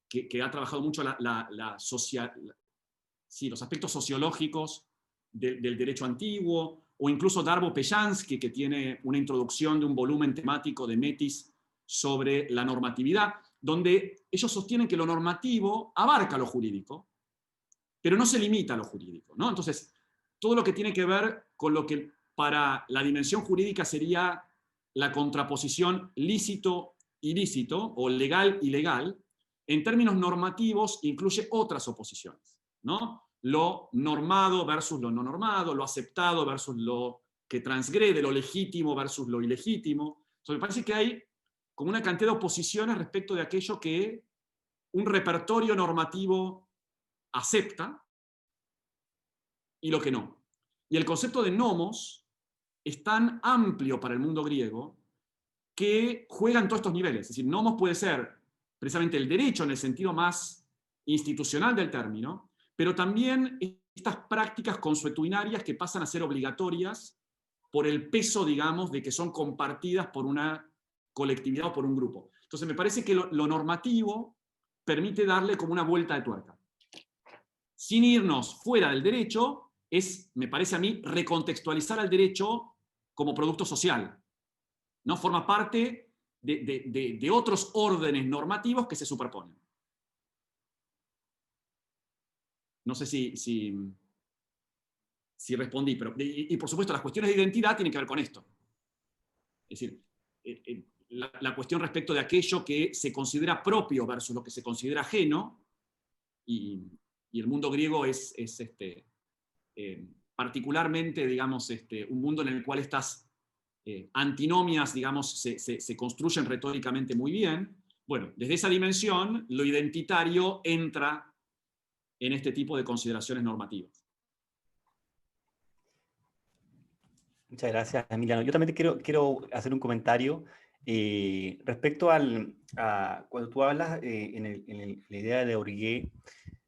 que ha trabajado mucho los aspectos sociológicos del derecho antiguo, o incluso Darbo Pejansky, que tiene una introducción de un volumen temático de Metis sobre la normatividad, donde ellos sostienen que lo normativo abarca lo jurídico, pero no se limita a lo jurídico, ¿no? Entonces, todo lo que tiene que ver con lo que para la dimensión jurídica sería la contraposición lícito-ilícito o legal-ilegal, en términos normativos incluye otras oposiciones, ¿no? Lo normado versus lo no normado, lo aceptado versus lo que transgrede, lo legítimo versus lo ilegítimo. Entonces, me parece que hay como una cantidad de oposiciones respecto de aquello que un repertorio normativo acepta y lo que no. Y el concepto de nomos es tan amplio para el mundo griego que juega en todos estos niveles. Es decir, nomos puede ser precisamente el derecho en el sentido más institucional del término, pero también estas prácticas consuetudinarias que pasan a ser obligatorias por el peso, digamos, de que son compartidas por una colectividad o por un grupo. Entonces me parece que lo normativo permite darle como una vuelta de tuerca. Sin irnos fuera del derecho, es, me parece a mí, recontextualizar al derecho como producto social. ¿No? Forma parte de otros órdenes normativos que se superponen. No sé si respondí, pero y por supuesto las cuestiones de identidad tienen que ver con esto. Es decir, la cuestión respecto de aquello que se considera propio versus lo que se considera ajeno, y el mundo griego es particularmente, digamos, un mundo en el cual estas antinomias, digamos, se construyen retóricamente muy bien. Bueno, desde esa dimensión, lo identitario entra en este tipo de consideraciones normativas. Muchas gracias, Emiliano. Yo también quiero hacer un comentario respecto a cuando tú hablas en la idea de Orgué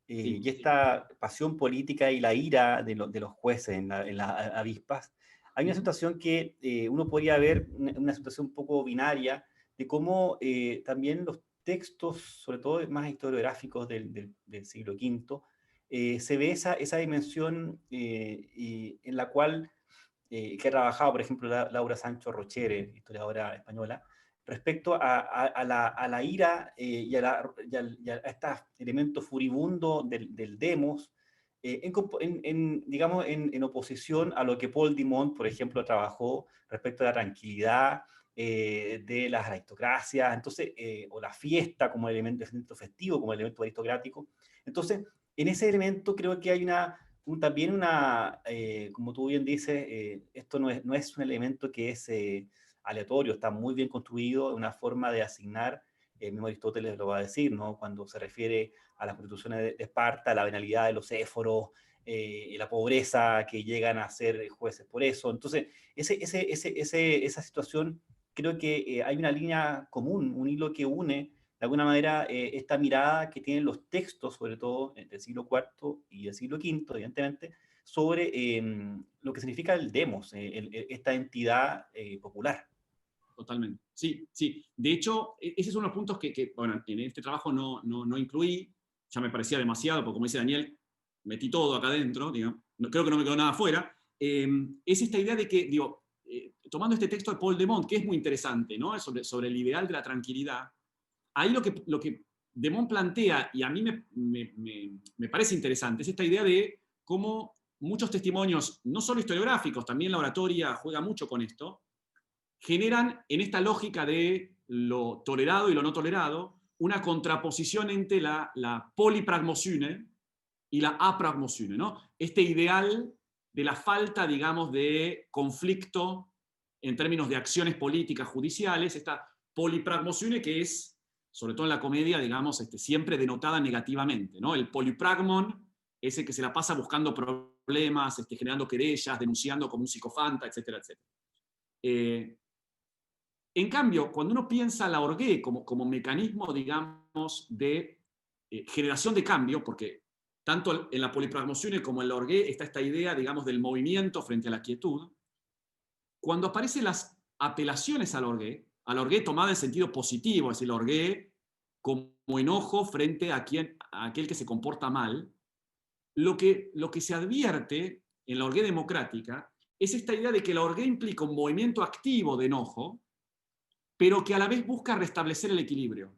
y esta pasión política y la ira de los jueces en las avispas. Hay una situación que uno podría ver, una situación un poco binaria, de cómo también los textos, sobre todo más historiográficos del siglo V, se ve esa dimensión en la cual, que ha trabajado, por ejemplo, Laura Sancho Rochere, historiadora española, respecto a la ira y a estos elementos furibundos del demos, digamos, en oposición a lo que Paul Dimont, por ejemplo, trabajó respecto a la tranquilidad de las aristocracias, entonces, o la fiesta como elemento festivo, como elemento aristocrático. Entonces, en ese elemento creo que hay también como tú bien dices, esto no es un elemento que es aleatorio, está muy bien construido, una forma de asignar, mismo Aristóteles lo va a decir, ¿no? Cuando se refiere a las constituciones de Esparta, la venalidad de los éforos, y la pobreza que llegan a ser jueces por eso. Entonces, esa situación, creo que hay una línea común, un hilo que une de alguna manera esta mirada que tienen los textos, sobre todo del siglo IV y del siglo V, evidentemente, sobre lo que significa el demos, esta entidad popular. Totalmente. Sí, sí. De hecho, ese es uno de los puntos que bueno, en este trabajo no incluí, ya me parecía demasiado, porque como dice Daniel, metí todo acá adentro, digo, creo que no me quedó nada afuera. Es esta idea de que, digo, tomando este texto de Paul Demont, que es muy interesante, ¿no? Sobre el ideal de la tranquilidad, ahí lo que Demont plantea, y a mí me parece interesante, es esta idea de cómo muchos testimonios, no solo historiográficos, también la oratoria juega mucho con esto, generan en esta lógica de lo tolerado y lo no tolerado una contraposición entre la polypragmosune y la apragmosune, ¿no? Este ideal de la falta, digamos, de conflicto en términos de acciones políticas judiciales, esta polypragmosune que es, sobre todo en la comedia, digamos, siempre denotada negativamente, ¿no? El polypragmon es el que se la pasa buscando problemas, generando querellas, denunciando como un psicofanta, etcétera, etcétera. En cambio, cuando uno piensa la orgué como mecanismo, digamos, de generación de cambio, porque tanto en la polipragmosione como en la orgué está esta idea, digamos, del movimiento frente a la quietud, cuando aparecen las apelaciones a la orgué tomada en sentido positivo, es decir, la orgué como enojo frente a aquel que se comporta mal, lo que se advierte en la orgué democrática es esta idea de que la orgué implica un movimiento activo de enojo, pero que a la vez busca restablecer el equilibrio.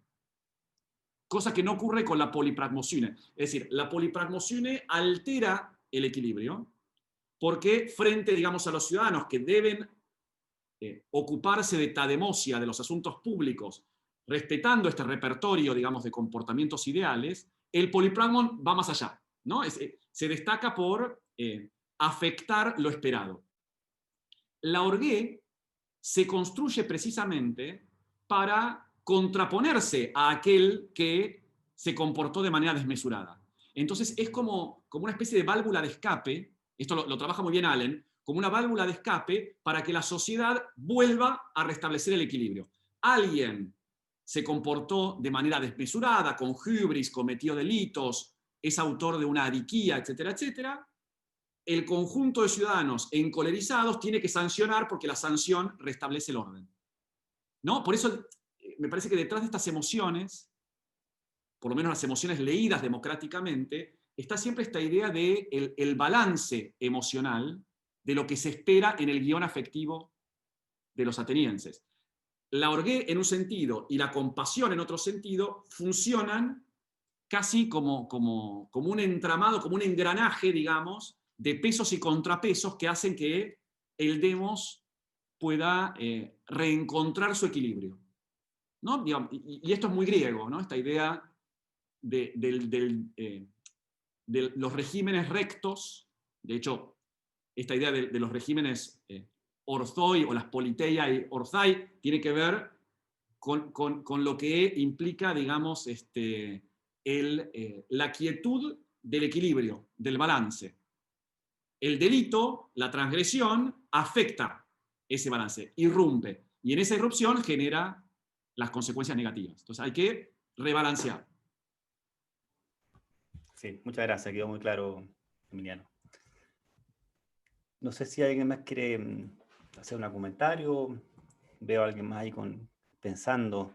cosa que no ocurre con la polipragmosine. Es decir, la polipragmosine altera el equilibrio, porque frente, digamos, a los ciudadanos que deben ocuparse de tademosia, de los asuntos públicos, respetando este repertorio, digamos, de comportamientos ideales, el polipragmon va más allá, ¿no? Se destaca por afectar lo esperado. La orgué se construye precisamente para contraponerse a aquel que se comportó de manera desmesurada. Entonces es como una especie de válvula de escape, esto lo trabaja muy bien Allen, como una válvula de escape para que la sociedad vuelva a restablecer el equilibrio. Alguien se comportó de manera desmesurada, con hubris, cometió delitos, es autor de una adiquía, etcétera, etcétera. El conjunto de ciudadanos encolerizados tiene que sancionar porque la sanción restablece el orden, ¿no? Por eso me parece que detrás de estas emociones, por lo menos las emociones leídas democráticamente, está siempre esta idea de el balance emocional de lo que se espera en el guión afectivo de los atenienses. La orgué en un sentido y la compasión en otro sentido funcionan casi como un entramado, como un engranaje, digamos, de pesos y contrapesos que hacen que el demos pueda reencontrar su equilibrio, ¿no? Y esto es muy griego, ¿no? Esta idea de los regímenes rectos, de hecho, esta idea de los regímenes orthoi o las politeiai orthai tiene que ver con lo que implica, digamos, la quietud del equilibrio, del balance. El delito, la transgresión, afecta ese balance, irrumpe, y en esa irrupción genera las consecuencias negativas. Entonces hay que rebalancear. Sí, muchas gracias, quedó muy claro, Emiliano. No sé si alguien más quiere hacer un comentario. Veo a alguien más ahí pensando.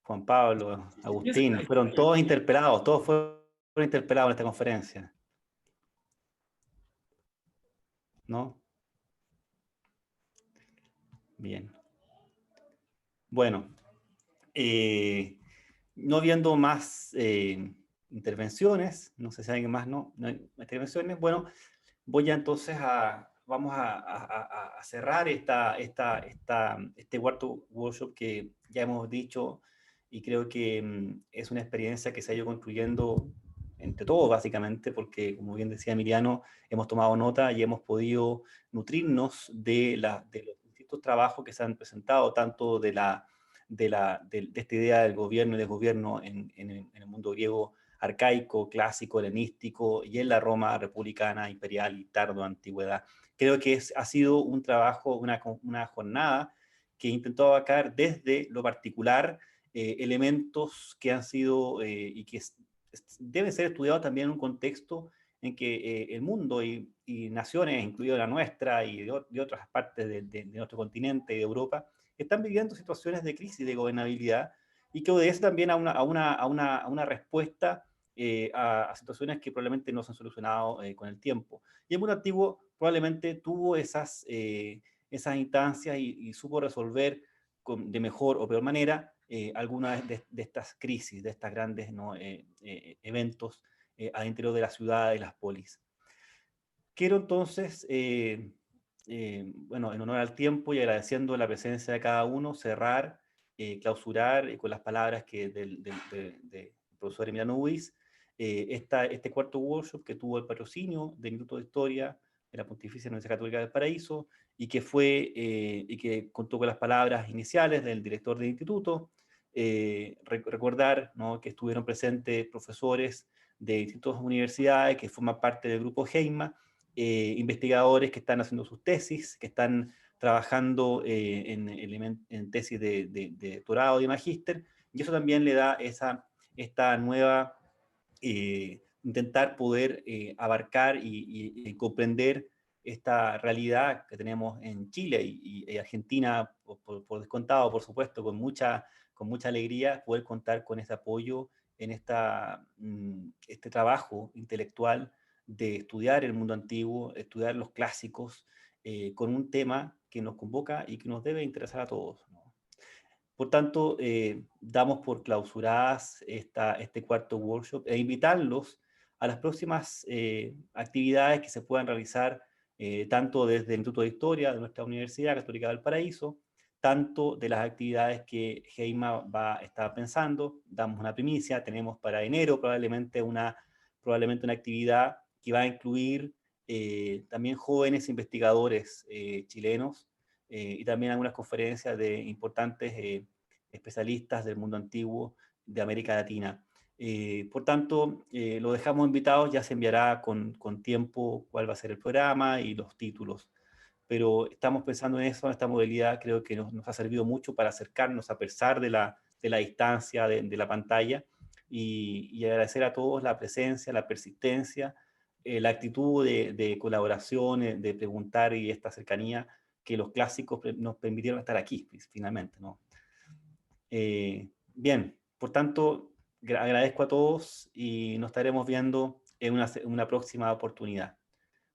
Juan Pablo, Agustín, fueron todos interpelados, todos fueron interpelados en esta conferencia. ¿No? Bien. Bueno, no viendo más intervenciones, no sé si alguien más no hay intervenciones, bueno, voy ya entonces vamos a cerrar este cuarto workshop que ya hemos dicho, y creo que es una experiencia que se ha ido construyendo entre todos básicamente, porque como bien decía Emiliano, hemos tomado nota y hemos podido nutrirnos de los distintos trabajos que se han presentado, tanto de esta idea del gobierno y desgobierno en el mundo griego arcaico, clásico, helenístico, y en la Roma republicana, imperial y tardo antigüedad. Creo que ha sido un trabajo, una jornada que intentó abarcar desde lo particular elementos que han sido y que deben ser estudiados también en un contexto en que el mundo y naciones, incluida la nuestra y de otras partes de nuestro continente y de Europa, están viviendo situaciones de crisis de gobernabilidad y que obedece también a una respuesta a situaciones que probablemente no se han solucionado con el tiempo. Y el mundo antiguo probablemente tuvo esas instancias y supo resolver de mejor o peor manera algunas de estas crisis, de estas grandes eventos al interior de la ciudad, de las polis. Quiero entonces, bueno, en honor al tiempo y agradeciendo la presencia de cada uno, cerrar, clausurar con las palabras del profesor Emiliano Uis, este cuarto workshop que tuvo el patrocinio del Instituto de Historia de la Pontificia Universidad Católica del Paraíso y que contó con las palabras iniciales del director del instituto. Recordar, ¿no?, que estuvieron presentes profesores de distintas universidades que forman parte del grupo Heima, investigadores que están haciendo sus tesis, que están trabajando en tesis de doctorado y de magíster, y eso también le da esta nueva, intentar poder abarcar y comprender esta realidad que tenemos en Chile y Argentina, por descontado, por supuesto, con mucha alegría, poder contar con ese apoyo en este trabajo intelectual de estudiar el mundo antiguo, estudiar los clásicos, con un tema que nos convoca y que nos debe interesar a todos, ¿no? Por tanto, damos por clausuradas este cuarto workshop e invitarlos a las próximas actividades que se puedan realizar tanto desde el Instituto de Historia de nuestra Universidad Católica del Paraíso, tanto de las actividades que Heima está pensando. Damos una primicia, tenemos para enero probablemente una actividad que va a incluir también jóvenes investigadores chilenos y también algunas conferencias de importantes especialistas del mundo antiguo de América Latina. Por tanto, lo dejamos invitados, ya se enviará con tiempo cuál va a ser el programa y los títulos. Pero estamos pensando en eso, en esta modalidad creo que nos ha servido mucho para acercarnos a pesar de la distancia de la pantalla y agradecer a todos la presencia, la persistencia, la actitud de colaboración, de preguntar y esta cercanía que los clásicos nos permitieron estar aquí, finalmente, ¿no? Bien, por tanto, agradezco a todos y nos estaremos viendo en una próxima oportunidad.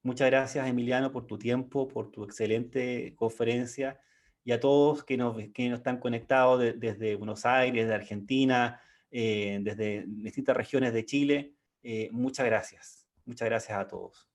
Muchas gracias, Emiliano, por tu tiempo, por tu excelente conferencia y a todos que nos están conectados desde Buenos Aires, de Argentina, desde distintas regiones de Chile. Muchas gracias. Muchas gracias a todos.